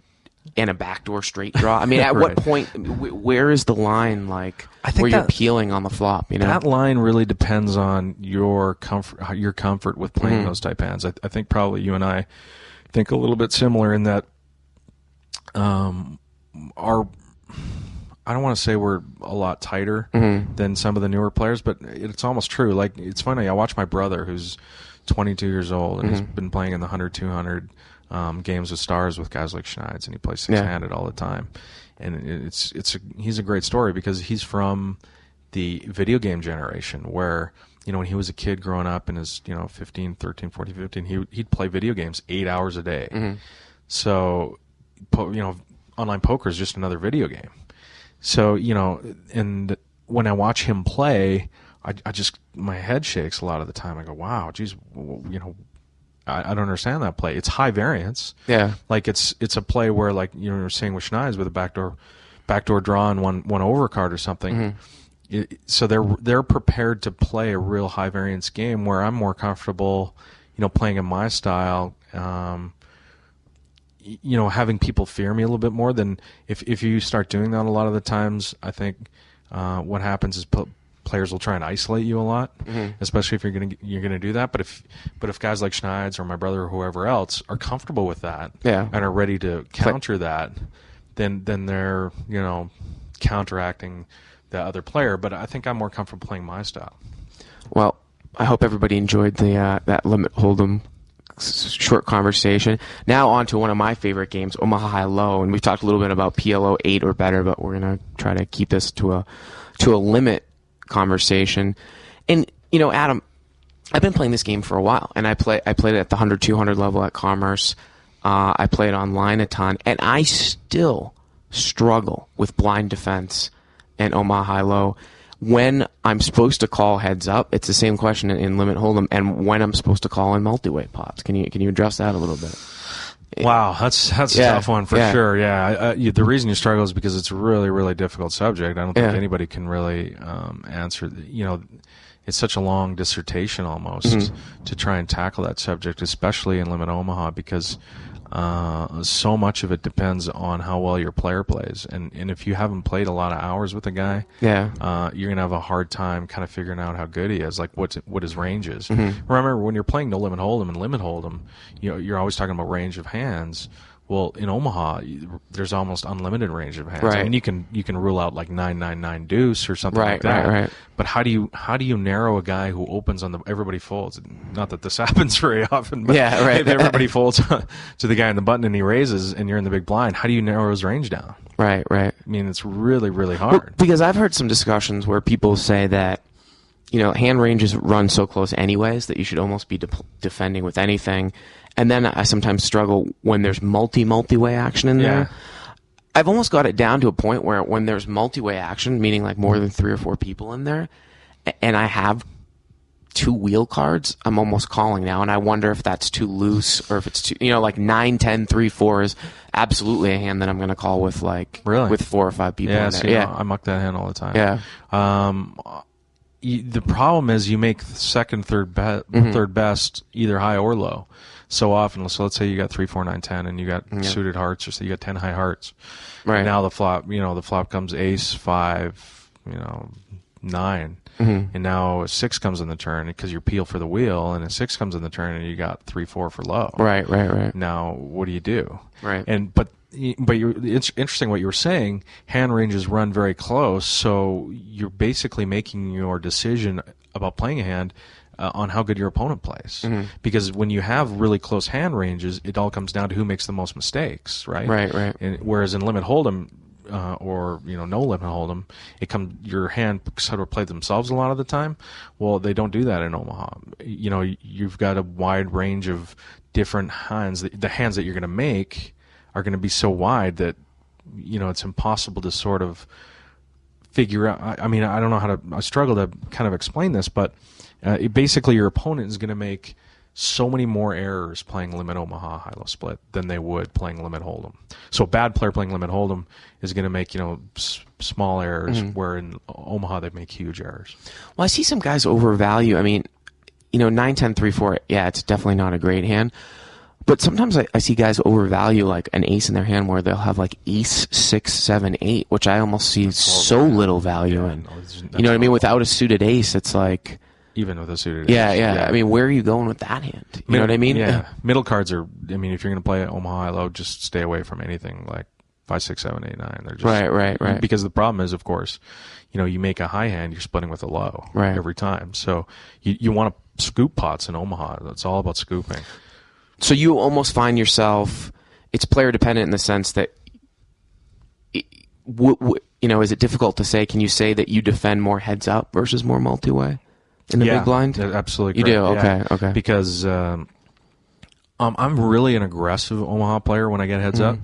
and a backdoor straight draw. I mean, at what point, where is the line, I think where you're peeling on the flop? That line really depends on your comfort with playing those type hands. I think probably you and I think a little bit similar in that I don't want to say we're a lot tighter than some of the newer players, but it's almost true. It's funny, I watch my brother, who's 22 years old, and he's been playing in the 100, 200 games with stars with guys like Schwartz, and he plays six-handed all the time. And he's a great story, because he's from the video game generation where, when he was a kid growing up in his, 15, 13, 14, 15, he'd play video games 8 hours a day. So, online poker is just another video game. So, and when I watch him play, I just, my head shakes a lot of the time. I go, wow, geez, I don't understand that play. It's high variance. Yeah. It's a play where, you were saying with Schneid's, with a backdoor draw and one overcard or something. So they're prepared to play a real high variance game, where I'm more comfortable, playing in my style, having people fear me a little bit more than if you start doing that a lot of the times. I think what happens is players will try and isolate you a lot, especially if you're gonna do that. But if guys like Schneid's or my brother or whoever else are comfortable with that, and are ready to counter that, then they're counteracting the other player. But I think I'm more comfortable playing my style. Well, I hope everybody enjoyed that limit hold'em short conversation. Now on to one of my favorite games, Omaha High Low, and we've talked a little bit about PLO 8 or better, but we're gonna try to keep this to a limit conversation. And Adam, I've been playing this game for a while, and I played it at the 100, 200 level at Commerce. I play it online a ton, and I still struggle with blind defense and Omaha High Low. When I'm supposed to call heads up, it's the same question in limit hold'em, and when I'm supposed to call in multi-way pots. Can you address that a little bit? Wow, that's a tough one for sure. Yeah, the reason you struggle is because it's a really, really difficult subject. I don't think anybody can really answer. It's such a long dissertation almost to try and tackle that subject, especially in Limit Omaha, because so much of it depends on how well your player plays, and if you haven't played a lot of hours with a guy, you're gonna have a hard time kind of figuring out how good he is, what his range is. Remember, when you're playing no limit hold'em and limit hold'em, you're always talking about range of hands. Well, in Omaha, there's almost unlimited range of hands. Right. I mean, you can rule out 999 deuce or something like that. Right. But how do you narrow a guy who opens on everybody folds? Not that this happens very often, but if everybody folds to the guy in the button and he raises and you're in the big blind, how do you narrow his range down? Right. I mean, it's really, really hard. Well, because I've heard some discussions where people say that hand ranges run so close anyways that you should almost be defending with anything. And then I sometimes struggle when there's multi-way action in there. I've almost got it down to a point where when there's multi-way action, meaning more than 3 or 4 people in there, and I have 2 wheel cards, I'm almost calling now. And I wonder if that's too loose, or if it's too, 9, 10, 3, 4 is absolutely a hand that I'm going to call with with 4 or 5 people in there. I muck that hand all the time. Yeah. The problem is you make second, third best either high or low so often. So let's say you got 3, 4, 9, 10, and you got suited hearts, or so you got 10 high hearts. Right. And now the flop comes ace, 5, 9, and now a 6 comes in the turn because you're peel for the wheel, and a 6 comes in the turn, and you got 3, 4 for low. Right. Now what do you do? Right. But it's interesting what you were saying. Hand ranges run very close, so you're basically making your decision about playing a hand on how good your opponent plays. Because when you have really close hand ranges, it all comes down to who makes the most mistakes, right? Right. And whereas in limit hold'em, or no limit hold'em, your hand sort of play themselves a lot of the time. Well, they don't do that in Omaha. You've got a wide range of different hands. The hands that you're going to make are going to be so wide that it's impossible to sort of figure out. I struggle to kind of explain this, but basically your opponent is going to make so many more errors playing Limit Omaha high-low split than they would playing Limit Hold'em. So a bad player playing Limit Hold'em is going to make, small errors, where in Omaha they make huge errors. Well, I see some guys overvalue. I mean, 9, 10, 3, 4, yeah, it's definitely not a great hand. But sometimes I see guys overvalue like an ace in their hand where they'll have like ace 6, 7, 8, which I almost see so little value in. You know what I mean? Without a suited ace, it's like... Even with a suited ace. Yeah. I mean, where are you going with that hand? You know what I mean? Yeah. Middle cards are... I mean, if you're going to play Omaha high-low, just stay away from anything like 5, 6, 7, 8, 9. They're just... Right. Because the problem is, of course, you make a high hand, you're splitting with a low every time. So you want to scoop pots in Omaha. It's all about scooping. So you almost find yourself, it's player dependent in the sense that, is it difficult to say? Can you say that you defend more heads up versus more multi-way in the big blind? Yeah, absolutely. You correct. do? Okay. Because I'm really an aggressive Omaha player when I get heads up,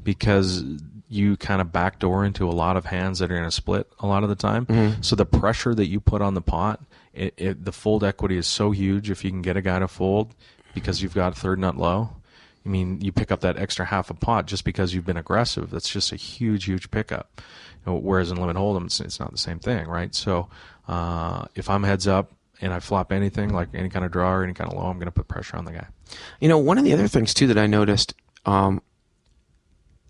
because you kind of backdoor into a lot of hands that are going to split a lot of the time. So the pressure that you put on the pot, the fold equity is so huge if you can get a guy to fold, because you've got third nut low. I mean, you pick up that extra half a pot just because you've been aggressive. That's just a huge pickup. Whereas in Limit Hold'em, it's not the same thing, right? So if I'm heads up and I flop anything, like any kind of draw or any kind of low, I'm going to put pressure on the guy. One of the other things, too, that I noticed, I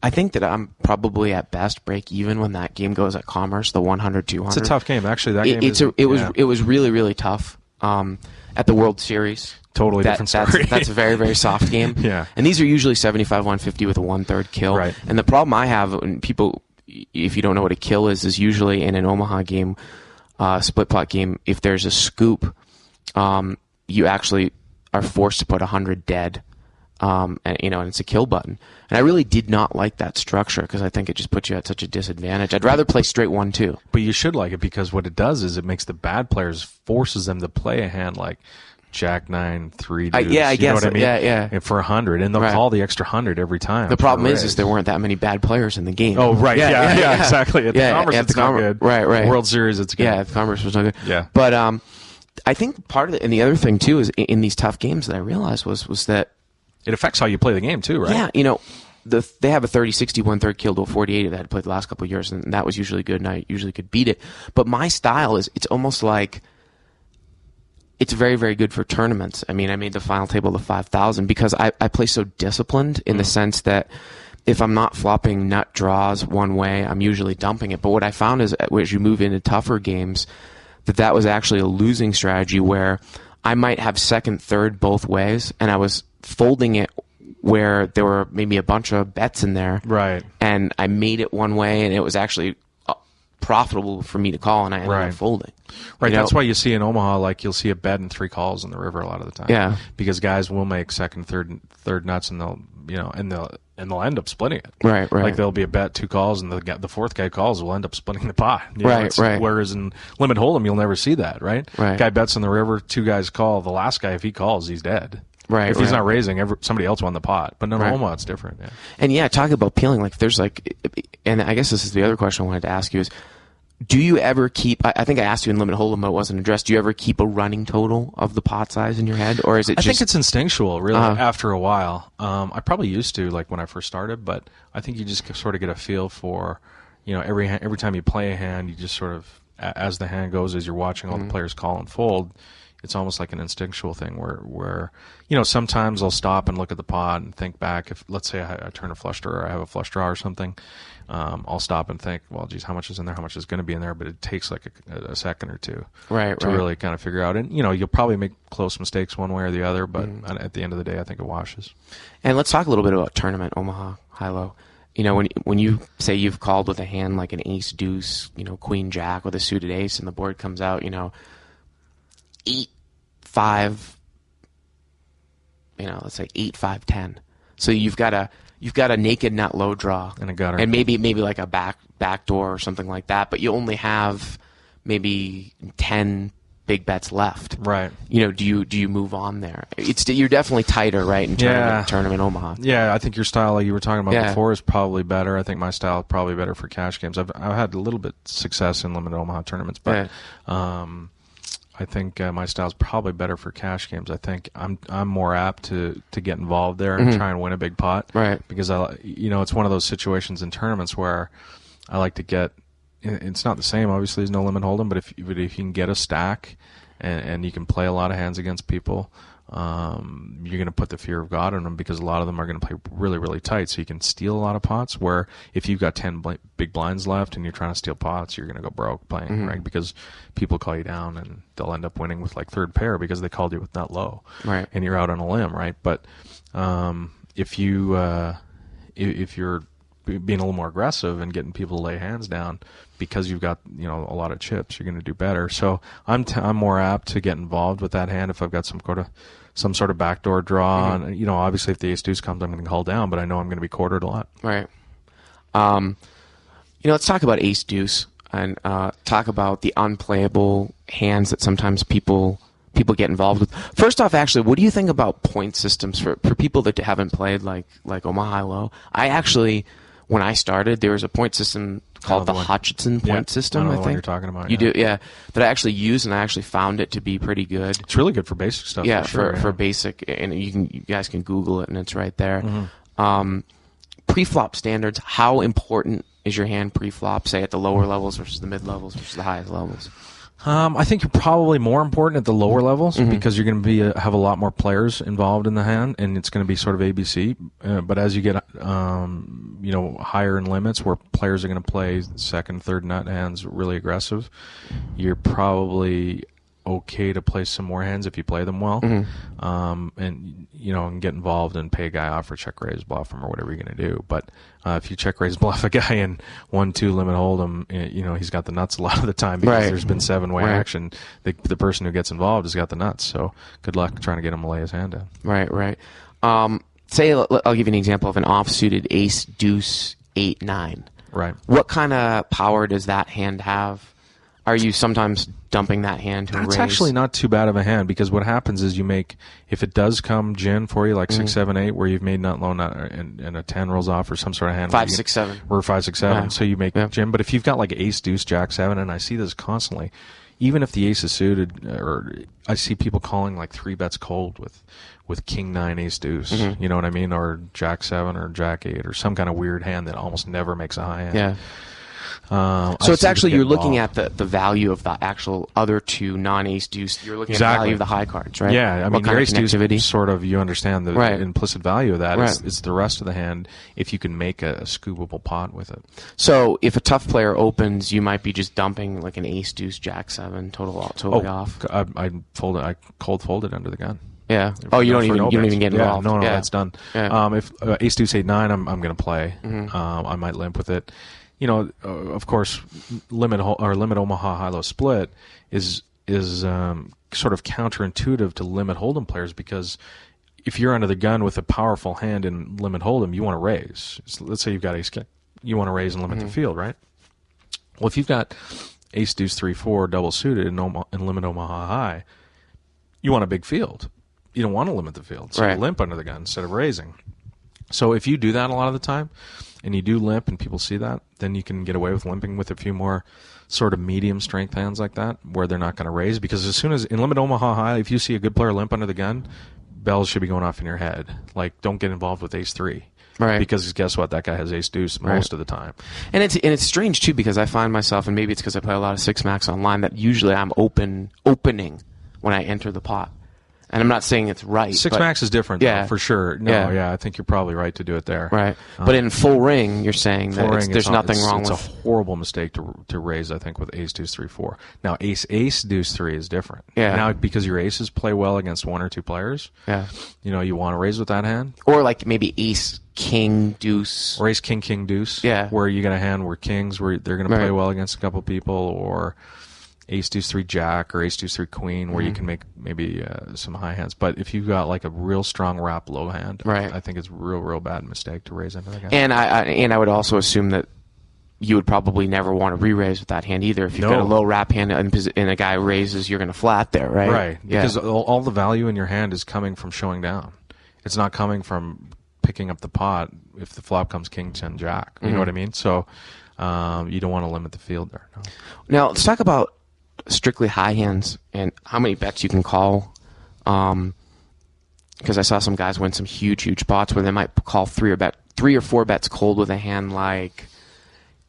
think that I'm probably at best break even when that game goes at Commerce, the 100, 200. It's a tough game, actually. That game it was really, really tough. At the World Series. Totally different story. That's a very, very soft game. Yeah. And these are usually 75, 150 with a 1/3 kill. Right. And the problem I have, when people, if you don't know what a kill is usually in an Omaha game, split pot game, if there's a scoop, you actually are forced to put 100 dead. And it's a kill button. And I really did not like that structure because I think it just puts you at such a disadvantage. I'd rather play straight 1-2. But you should like it, because what it does is it makes the bad players, forces them to play a hand like Jack 9, 3 deuce. I guess. Know what I mean? Yeah. And for 100, and they'll call the extra 100 every time. The problem is there weren't that many bad players in the game. Oh, right. Yeah, exactly. At the Commerce, it's not good. Right. World Series, it's good. Yeah, the Commerce was not good. Yeah. But I think part of it, and the other thing too, is in these tough games that I realized was that it affects how you play the game too, right? Yeah, they have a 30-60 1/3 kill to a 40-80 that I had played the last couple of years, and that was usually good, and I usually could beat it. But my style it's almost like it's very, very good for tournaments. I mean, I made the final table of 5,000 because I play so disciplined in the sense that if I'm not flopping nut draws one way, I'm usually dumping it. But what I found is as you move into tougher games, that was actually a losing strategy where I might have second, third both ways, and I was folding it where there were maybe a bunch of bets in there. Right. And I made it one way, and it was actually profitable for me to call, and I ended up folding. Right. That's why you see in Omaha, like you'll see a bet and 3 calls in the river a lot of the time. Yeah. Because guys will make second, third nuts, and they'll end up splitting it. Right. Like there'll be a bet, 2 calls, and the fourth guy calls will end up splitting the pot. Right. Whereas in Limit Hold'em, you'll never see that, right? Right. Guy bets in the river, 2 guys call. The last guy, if he calls, he's dead. Right. If he's not raising, somebody else won the pot. But in Omaha, it's different. Yeah. And talk about peeling. Like there's and I guess this is the other question I wanted to ask you is, do you ever keep? I think I asked you in Limit Hold'em, but it wasn't addressed. Do you ever keep a running total of the pot size in your head, or is it? I think it's instinctual, really. After a while, I probably used to, like when I first started, but I think you just sort of get a feel for, every time you play a hand, you just sort of, as the hand goes, as you're watching all the players call and fold, it's almost like an instinctual thing where sometimes I'll stop and look at the pot and think back. If let's say I turn a flush draw or I have a flush draw or something. I'll stop and think, well, geez, how much is in there? How much is going to be in there? But it takes like a second or two to really kind of figure out. And, you'll probably make close mistakes one way or the other, but at the end of the day, I think it washes. And let's talk a little bit about tournament, Omaha, high-low. When you say you've called with a hand like an ace, deuce, queen, jack with a suited ace, and the board comes out, 8, 5, let's say 8, 5, 10. So you've got a naked nut low draw and a gutter, and maybe like a back door or something like that. But you only have maybe 10 big bets left. Right. Do you move on there? You're definitely tighter, right? In tournament Omaha. Yeah, I think your style, like you were talking about before, is probably better. I think my style is probably better for cash games. I've had a little bit success in limited Omaha tournaments, but I think my style's probably better for cash games. I think I'm more apt to get involved there and try and win a big pot. Right. Because it's one of those situations in tournaments where I like to get. It's not the same, obviously, as no limit hold'em, but if you can get a stack and you can play a lot of hands against people, you're going to put the fear of God in them, because a lot of them are going to play really, really tight. So you can steal a lot of pots, where if you've got 10 big blinds left and you're trying to steal pots, you're going to go broke playing, right? Because people call you down and they'll end up winning with like third pair because they called you with nut low. Right. And you're out on a limb, right? But if you're being a little more aggressive and getting people to lay hands down because you've got a lot of chips, you're going to do better. So I'm more apt to get involved with that hand if I've got some sort of backdoor draw. And obviously if the ace deuce comes, I'm going to call down, but I know I'm going to be quartered a lot. Right. Let's talk about ace deuce and talk about the unplayable hands that sometimes people get involved with. First off, actually, what do you think about point systems for people that haven't played like Omaha High Low? When I started, there was a point system called the Hutchinson point system, I think. What you're talking about. You do, yeah. That I actually used, and I actually found it to be pretty good. It's really good for basic stuff. Yeah, for basic, and you guys can Google it, and it's right there. Preflop standards. How important is your hand preflop, say at the lower levels versus the mid levels versus the highest levels? I think you're probably more important at the lower levels because you're going to have a lot more players involved in the hand, and it's going to be sort of ABC. But as you get higher in limits, where players are going to play second, third nut hands really aggressive, you're probably okay to play some more hands if you play them well, and get involved and pay a guy off or check raise bluff him or whatever you're going to do. But if you check raise bluff a guy in 1-2 limit hold'em, he's got the nuts a lot of the time because there's been 7-way action. The person who gets involved has got the nuts. So good luck trying to get him to lay his hand down. Right. Say I'll give you an example of an offsuited ace deuce 8-9. Right. What kind of power does that hand have? Are you sometimes dumping that hand to raise? That's actually not too bad of a hand, because what happens is if it does come gin for you, like 6, 7, 8, where you've made nut low nut and a 10 rolls off or some sort of hand. 5, 6, 7. Or 5, 6, 7. So you make gin. But if you've got like ace, deuce, jack, 7, and I see this constantly, even if the ace is suited, or I see people calling like 3 bets cold with king 9, ace, deuce. You know what I mean? Or jack 7 or jack 8 or some kind of weird hand that almost never makes a high hand. Yeah. So it's actually you're looking at the value of the actual other two non-ace deuce. You're looking at the value of the high cards, right? Yeah, I mean, your ace deuce sort of, you understand the implicit value of that. Right. It's the rest of the hand if you can make a scoopable pot with it. So if a tough player opens, you might be just dumping like an ace deuce jack 7 totally off. I cold folded under the gun. Yeah. You don't even get involved. No, that's done. Yeah. If ace deuce 8-9, I'm going to play. I might limp with it. Of course, limit Omaha High Low split is sort of counterintuitive to limit hold'em players, because if you're under the gun with a powerful hand in limit hold'em, you want to raise. So let's say you've got ace king, you want to raise and limit the field, right? Well, if you've got ace deuce 3-4 double suited in limit Omaha High, you want a big field. You don't want to limit the field, so you limp under the gun instead of raising. So if you do that a lot of the time, and you do limp and people see that, then you can get away with limping with a few more sort of medium strength hands like that, where they're not going to raise. Because as soon as in limit Omaha High, if you see a good player limp under the gun, bells should be going off in your head. Like, don't get involved with ace 3. Right. Because guess what? That guy has ace deuce most of the time. And it's strange too, because I find myself, and maybe it's because I play a lot of 6-max online, that usually I'm opening when I enter the pot. And I'm not saying it's right. 6-max is different, though, for sure. No, I think you're probably right to do it there. Right. But in full ring, you're saying that there's nothing wrong with... It's a horrible mistake to raise, I think, with ace deuce 3-4. Now, ace deuce 3 is different. Yeah. Now, because your aces play well against 1 or 2 players, you want to raise with that hand. Or like maybe ace king deuce. Or ace king deuce. Yeah. Where you got a hand where kings, where they're going to play well against a couple people, or ace deuce 3 jack or ace deuce 3 queen, where you can make maybe some high hands. But if you've got like a real strong wrap low hand, I think it's a real bad mistake to raise into that guy. And I would also assume that you would probably never want to re-raise with that hand either. If you've got a low wrap hand and a guy raises, you're going to flat there, right? Right. Because all the value in your hand is coming from showing down. It's not coming from picking up the pot if the flop comes king 10 jack. You know what I mean? So you don't want to limit the field there. No. Now let's talk about strictly high hands and how many bets you can call. Because I saw some guys win some huge pots where they might call 3 or 4 bets cold with a hand like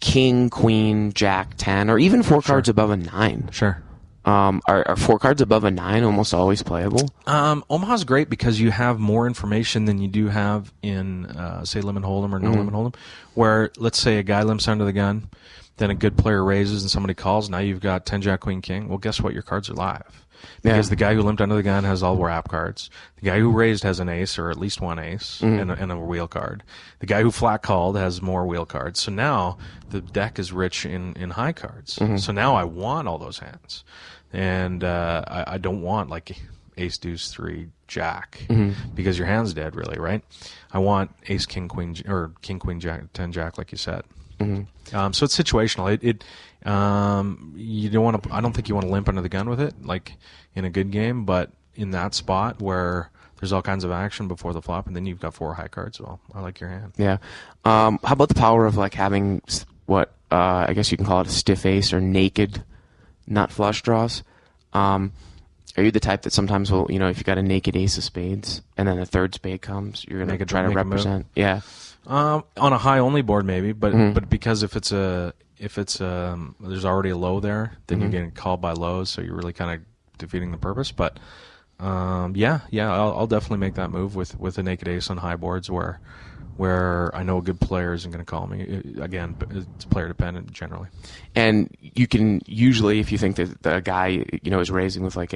king, queen, jack, 10, or even 4 cards above a 9. Sure. Are 4 cards above a 9 almost always playable? Omaha's great because you have more information than you do have in, say, Limit Hold'em or No Limit Hold'em, where, let's say, a guy limps under the gun, then a good player raises and somebody calls, now you've got 10, jack, queen, king. Well, guess what? Your cards are live. Because the guy who limped under the gun has all wrap cards. The guy who raised has an ace, or at least one ace, and a wheel card. The guy who flat called has more wheel cards. So now the deck is rich in high cards. So now I want all those hands. And I don't want, like, ace, deuce, 3, jack, because your hand's dead, really, right? I want ace, king, queen, or king, queen, jack, 10, jack, like you said. So it's situational. You don't want to. I don't think you want to limp under the gun with it, like in a good game. But in that spot where there's all kinds of action before the flop, and then you've got 4 high cards. Well, I like your hand. Yeah. How about the power of like having what I guess you can call it a stiff ace or naked nut flush draws? Are you the type that sometimes will, if you got a naked ace of spades and then a third spade comes, you're gonna try to represent? Yeah. On a high only board maybe, but because if it's there's already a low there, then you're getting called by lows, so you're really kind of defeating the purpose. But I'll definitely make that move with a naked ace on high boards where I know a good player isn't going to call me. Again, it's player dependent generally. And you can usually, if you think that the guy is raising with like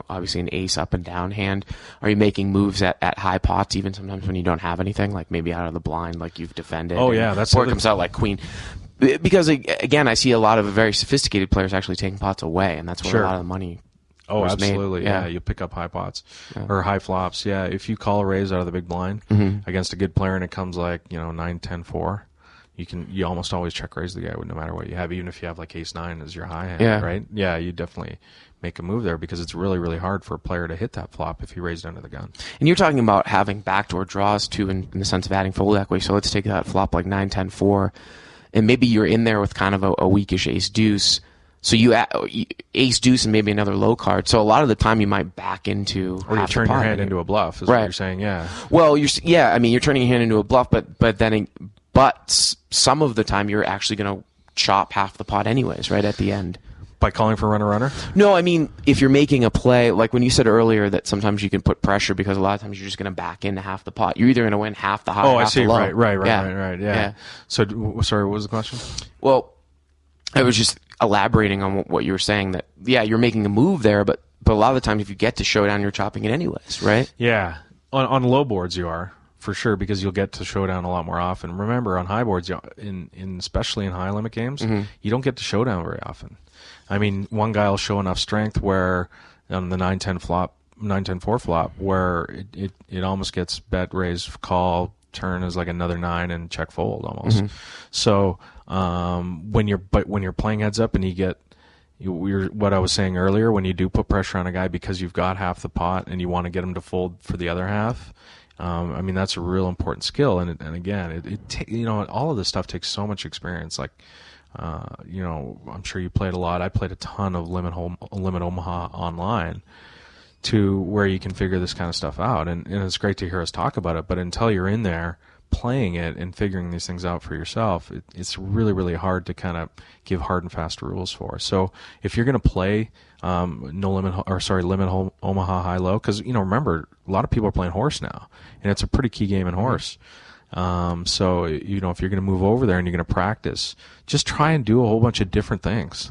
obviously an ace up and down hand, are you making moves at high pots even sometimes when you don't have anything, like maybe out of the blind, like you've defended? Oh yeah, that's or it comes out like queen. Because again, I see a lot of very sophisticated players actually taking pots away, and that's where a lot of the money. Oh, absolutely. Yeah, you pick up high pots or high flops. Yeah, if you call a raise out of the big blind against a good player and it comes like 9, 10, 4, you almost always check raise the guy no matter what you have, even if you have like ace 9 as your high hand, right? Yeah, you definitely make a move there because it's really, really hard for a player to hit that flop if he raised under the gun. And you're talking about having backdoor draws too, in the sense of adding fold equity. So let's take that flop like 9, 10, 4, and maybe you're in there with kind of a weakish ace deuce. So you ace deuce and maybe another low card. So a lot of the time you might back into or you turn your hand into a bluff. Is what you're saying? Yeah. Well, you're turning your hand into a bluff, but some of the time you're actually going to chop half the pot anyways, right at the end. By calling for runner? No, I mean if you're making a play, like when you said earlier that sometimes you can put pressure because a lot of times you're just going to back into half the pot. You're either going to win half the high, or half the low. Right. Yeah. So, sorry, what was the question? Well, I was just elaborating on what you were saying, that you're making a move there, but a lot of the times if you get to showdown, you're chopping it anyways, right? Yeah, on low boards you are for sure, because you'll get to showdown a lot more often. Remember, on high boards, especially in high limit games, you don't get to showdown very often. I mean, one guy will show enough strength where on the 9-10 flop, 9-10-4 flop, where it almost gets bet, raise, call, turn is like another 9 and check fold almost. So when you're playing heads up and what I was saying earlier, when you do put pressure on a guy because you've got half the pot and you want to get him to fold for the other half, I mean that's a real important skill. And again, all of this stuff takes so much experience. Like I'm sure you played a lot. I played a ton of Limit Omaha online, to where you can figure this kind of stuff out. And it's great to hear us talk about it, but until you're in there playing it and figuring these things out for yourself, it's really, really hard to kind of give hard and fast rules for. So if you're going to play Limit Omaha high-low, because, remember, a lot of people are playing horse now, and it's a pretty key game in horse. So, if you're going to move over there and you're going to practice, just try and do a whole bunch of different things.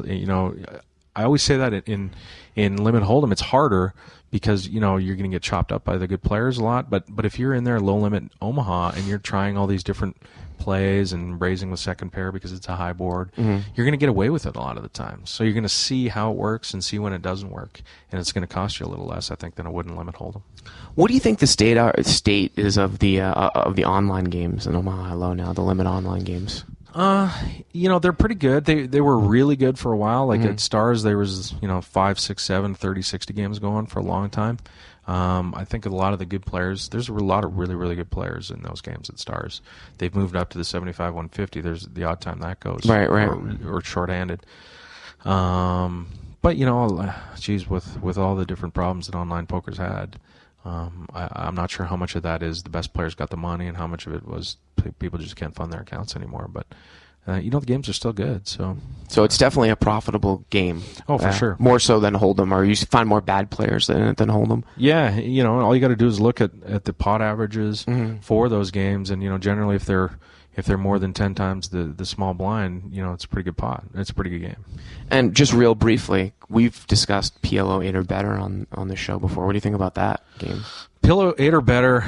I always say that in Limit Hold'em, it's harder because, you're going to get chopped up by the good players a lot. But if you're in there low limit Omaha and you're trying all these different plays and raising with second pair because it's a high board, you're going to get away with it a lot of the time. So you're going to see how it works and see when it doesn't work. And it's going to cost you a little less, I think, than it would in Limit Hold'em. What do you think the state is of the online games in Omaha Low now, the Limit online games? They're pretty good. They were really good for a while. Like at Stars, there was 5, 6, 7, 30, 60 games going for a long time. I think a lot of the good players, there's a lot of really, really good players in those games at Stars. They've moved up to the 75, 150. There's the odd time that goes, right, or short-handed. But geez, with all the different problems that online poker's had, I'm not sure how much of that is the best players got the money and how much of it was people just can't fund their accounts anymore. But the games are still good. So it's definitely a profitable game. Oh, for sure. More so than Hold'em, or you find more bad players than Hold'em. Yeah, all you got to do is look at the pot averages for those games, and generally if they're more than 10 times the small blind, it's a pretty good pot. It's a pretty good game. And just real briefly, we've discussed PLO 8 or better on the show before. What do you think about that game? PLO 8 or better,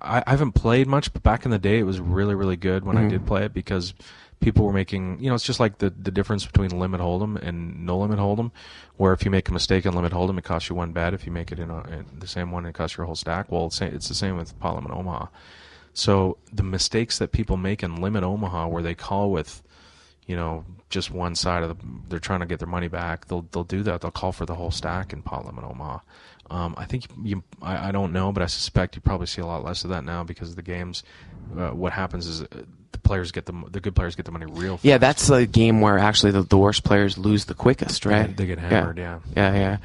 I haven't played much, but back in the day it was really, really good when I did play it, because people were making, it's just like the difference between limit hold'em and no limit hold'em, where if you make a mistake in limit hold'em, it costs you one bet. If you make it in the same one, it costs your whole stack. Well, it's the same with pot limit Omaha. So the mistakes that people make in limit Omaha, where they call with, just one side they're trying to get their money back. They'll do that. They'll call for the whole stack in pot limit Omaha. I think I don't know, but I suspect you probably see a lot less of that now, because of the games. What happens is the good players get the money real fast. Yeah, that's the game where actually the worst players lose the quickest, right? Yeah, they get hammered. Yeah.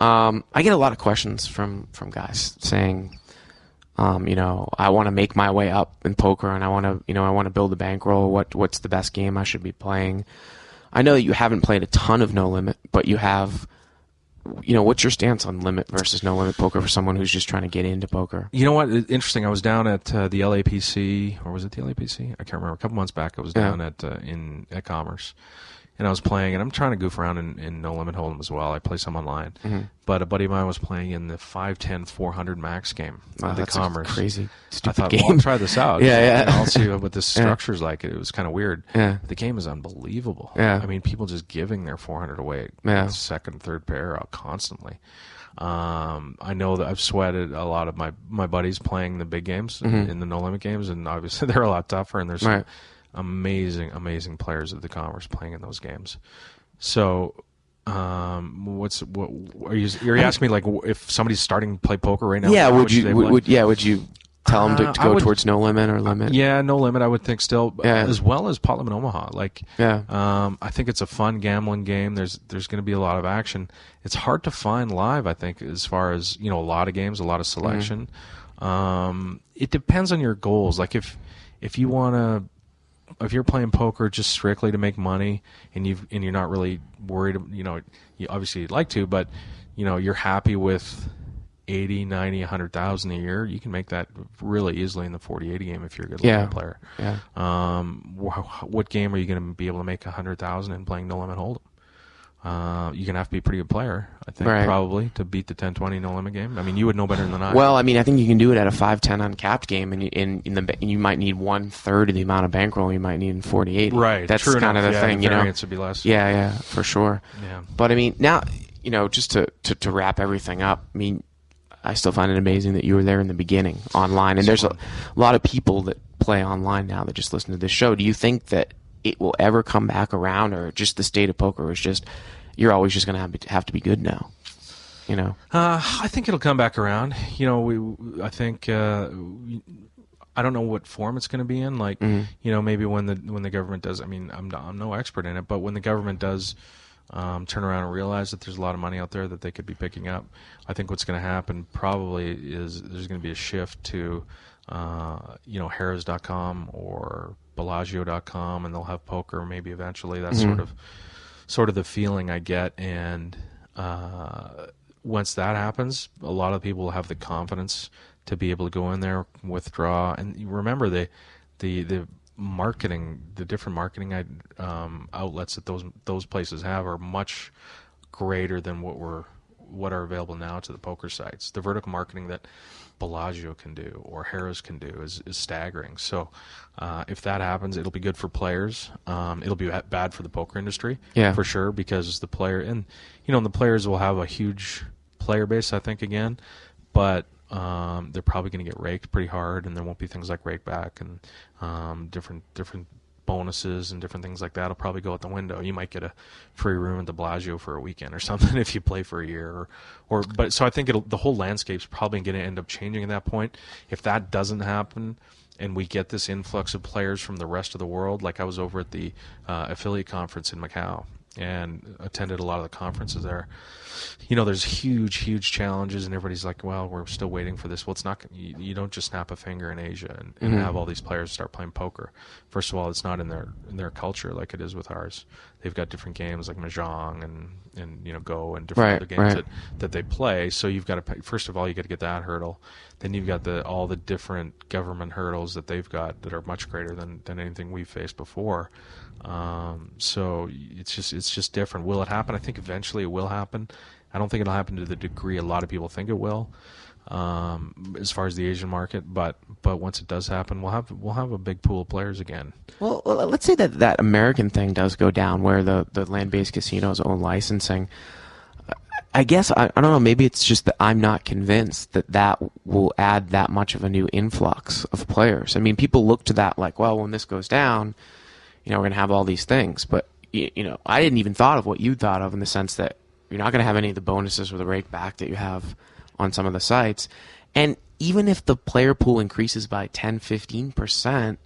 I get a lot of questions from guys saying, I want to make my way up in poker, and I want to build a bankroll. What's the best game I should be playing? I know that you haven't played a ton of no limit, but you have. What's your stance on limit versus no limit poker for someone who's just trying to get into poker? You know what? Interesting. I was down at the LAPC, or was it the LAPC? I can't remember. A couple months back, I was down at Commerce, and I was playing, and I'm trying to goof around in no limit hold'em as well. I play some online, but a buddy of mine was playing in the 510 400 max game at the Commerce. A crazy, stupid I thought, game. well, I'll try this out. Yeah. I'll see what this structure's like. It was kind of weird. Yeah. The game is unbelievable. Yeah. I mean, people just giving their 400 away, second, third pair out constantly. I know that I've sweated a lot of my buddies playing the big games in the no limit games, and obviously they're a lot tougher, and there's some amazing players at the Commerce playing in those games. So, you're asking me, like, if somebody's starting to play poker right now? Yeah, would you tell them to go towards no limit or limit? Yeah, no limit. I would think still, as well as pot limit Omaha. I think it's a fun gambling game. There's going to be a lot of action. It's hard to find live, I think, as far as a lot of games, a lot of selection. It depends on your goals. Like if you want to. If you're playing poker just strictly to make money, and you're not really worried, you obviously you'd like to, but you're happy with 80, 90, 100,000 a year, you can make that really easily in the 40-80 game if you're a good limit player. Yeah. What game are you going to be able to make 100,000 in playing no limit hold'em? You're going to have to be a pretty good player, I think, probably, to beat the 10-20 no-limit game. I mean, you would know better than I. Well, I mean, I think you can do it at a 5-10 uncapped game, and you might need 1/3 of the amount of bankroll you might need in 40-80. Right. That's kind of the thing, the variance would be less. Yeah, for sure. Yeah. But, I mean, now, just to wrap everything up, I mean, I still find it amazing that you were there in the beginning online, and there's a lot of people that play online now that just listen to this show. Do you think that it will ever come back around, or just the state of poker is just you're always just going to have to be good now? I think it'll come back around. I think I don't know what form it's going to be in. Like maybe when the government does. I mean, I'm no expert in it, but when the government does turn around and realize that there's a lot of money out there that they could be picking up, I think what's going to happen probably is there's going to be a shift to Harrah's.com or Bellagio.com, and they'll have poker maybe eventually. That's sort of the feeling I get, and once that happens, a lot of people will have the confidence to be able to go in there, withdraw, and you remember the marketing, the different marketing outlets that those places have are much greater than what are available now to the poker sites. The vertical marketing that Bellagio can do or Harrah's can do is staggering. So if that happens, it'll be good for players. It'll be bad for the poker industry, for sure, because the players will have a huge player base, I think, again, but they're probably going to get raked pretty hard, and there won't be things like rake back and different bonuses and different things like that will probably go out the window. You might get a free room at the Bellagio for a weekend or something if you play for a year, but so I think the whole landscape's probably going to end up changing at that point. If that doesn't happen, and we get this influx of players from the rest of the world, like I was over at the affiliate conference in Macau, and attended a lot of the conferences there. There's huge challenges, and everybody's like, well, we're still waiting for this. Well, it's not. You don't just snap a finger in Asia and have all these players start playing poker. First of all, it's not in their culture like it is with ours. They've got different games like Mahjong and Go and different other games that they play. So you've got to, first of all, you got to get that hurdle. Then you've got all the different government hurdles that they've got that are much greater than anything we've faced before. So it's just different. Will it happen? I think eventually it will happen. I don't think it'll happen to the degree a lot of people think it will, as far as the Asian market. But once it does happen, we'll have a big pool of players again. Well, let's say that American thing does go down, where the land-based casinos own licensing. I guess I don't know. Maybe it's just that I'm not convinced that will add that much of a new influx of players. I mean, people look to that like, well, when this goes down, we're going to have all these things. But I didn't even thought of what you thought of, in the sense that you're not going to have any of the bonuses or the rake back that you have on some of the sites. And even if the player pool increases by 10-15%,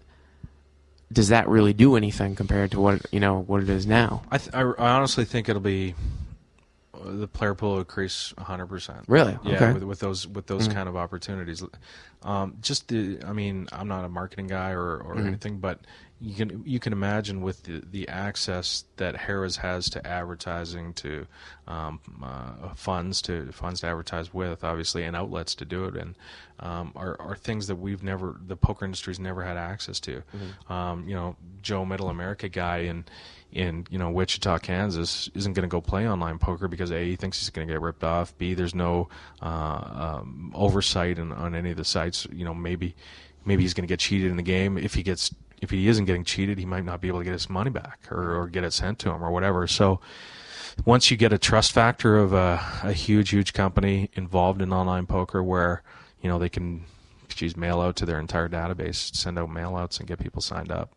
does that really do anything compared to what it is now? I honestly think it'll be the player pool will increase 100%. Really? Yeah, okay. with those kind of opportunities. I'm not a marketing guy or anything, but you can imagine with the access that Harrah's has to advertising, to funds to advertise with, obviously, and outlets to do it, and are things that the poker industry's never had access to. Joe Middle America guy in Wichita, Kansas, isn't going to go play online poker because A, he thinks he's going to get ripped off. B, there's no oversight on any of the sites. Maybe he's going to get cheated in the game. If he isn't getting cheated, he might not be able to get his money back or get it sent to him or whatever. So once you get a trust factor of a huge company involved in online poker, where they can mail out to their entire database, send out mail outs and get people signed up,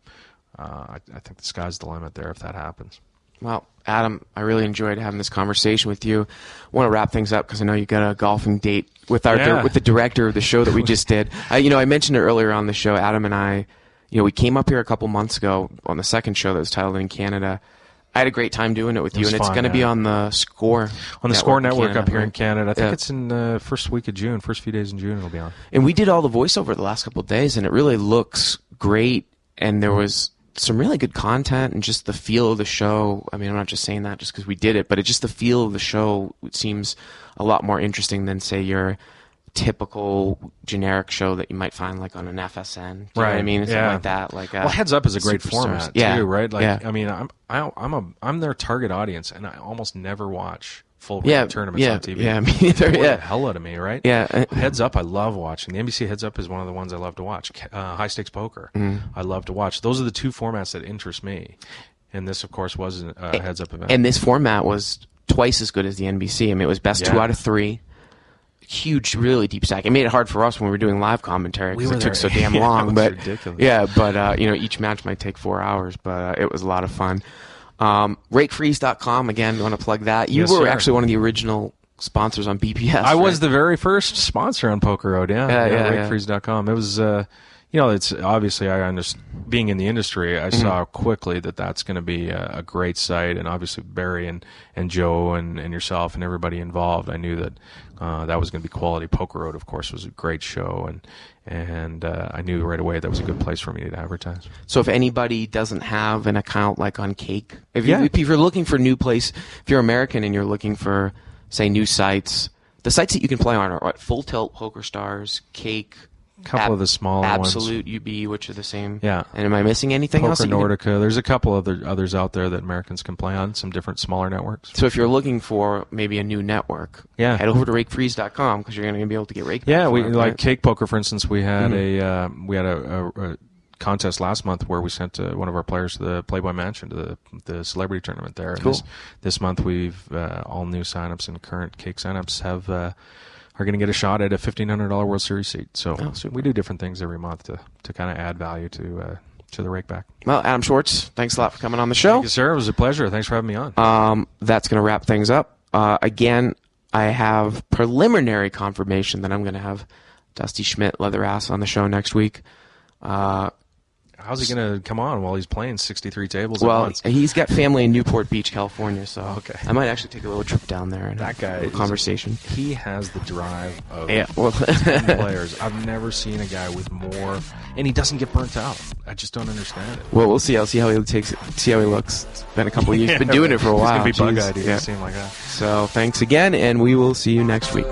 I think the sky's the limit there if that happens. Well, Adam, I really enjoyed having this conversation with you. I want to wrap things up because I know you got a golfing date with with the director of the show that we just did. I mentioned it earlier on the show. Adam and I, we came up here a couple months ago on the second show that was titled In Canada. I had a great time doing it with you, and it's going to be on the Score. On the Score Network up here in Canada. I think it's in the first week of June, first few days in June it'll be on. And we did all the voiceover the last couple of days, and it really looks great, and there was some really good content, and just the feel of the show. I mean, I'm not just saying that just because we did it, but it's just the feel of the show seems a lot more interesting than, say, your typical generic show that you might find like on an FSN. Do you know what I mean? Something like that. Well, Heads Up is a great format too, right? Like, yeah. I mean, I'm their target audience, and I almost never watch full tournaments on TV. Yeah, me neither. The hell out of me, right? Yeah. Heads Up, I love watching. The NBC Heads Up is one of the ones I love to watch. High Stakes Poker, I love to watch. Those are the two formats that interest me, and this, of course, was a Heads Up event. And this format was twice as good as the NBC. I mean, it was best 2 out of 3. Huge, really deep stack. It made it hard for us when we were doing live commentary because it took so damn long. But ridiculous. Yeah, but each match might take 4 hours, but it was a lot of fun. RakeFreeze.com, again, you want to plug that? You were actually one of the original sponsors on BPS. I was the very first sponsor on Poker Road. RakeFreeze.com. It was, it's obviously being in the industry, I saw quickly that that's going to be a great site, and obviously Barry and Joe and yourself and everybody involved. I knew that that was going to be quality. Poker Road, of course, was a great show, and I knew right away that was a good place for me to advertise. So if anybody doesn't have an account like on Cake, if you're looking for a new place, if you're American and you're looking for, say, new sites, the sites that you can play on are what? Full Tilt, PokerStars, Cake, couple of the small Absolute ones. UB, which are the same. Yeah. And am I missing anything else? Poker Nordica. There's a couple others out there that Americans can play on, some different smaller networks. So if you're looking for maybe a new network, head over to RakeFreeze.com because you're going to be able to get rake. Yeah, like Cake Poker, for instance. We had a contest last month where we sent one of our players to the Playboy Mansion, to the celebrity tournament there. Cool. And this month we've all new signups and current Cake signups are going to get a shot at a $1,500 World Series seat. So we do different things every month to kind of add value to the rakeback. Well, Adam Schwartz, thanks a lot for coming on the show. Thank you, sir. It was a pleasure. Thanks for having me on. That's going to wrap things up. Again, I have preliminary confirmation that I'm going to have Dusty Schmidt, Leatherass, on the show next week. How's he going to come on while he's playing 63 tables at Well, once? he's got family in Newport Beach, California, so Okay. I might actually take a little trip down there and That guy have a is- conversation. He has the drive of Yeah, well, 10 players. I've never seen a guy with more, and he doesn't get burnt out. I just don't understand it. well, we'll see. I'll see how he looks. It's been a couple of years. Been doing it for a while. He's going to be Jeez. bug-eyed. He Yeah. seem like that. So thanks again, and we will see you next week.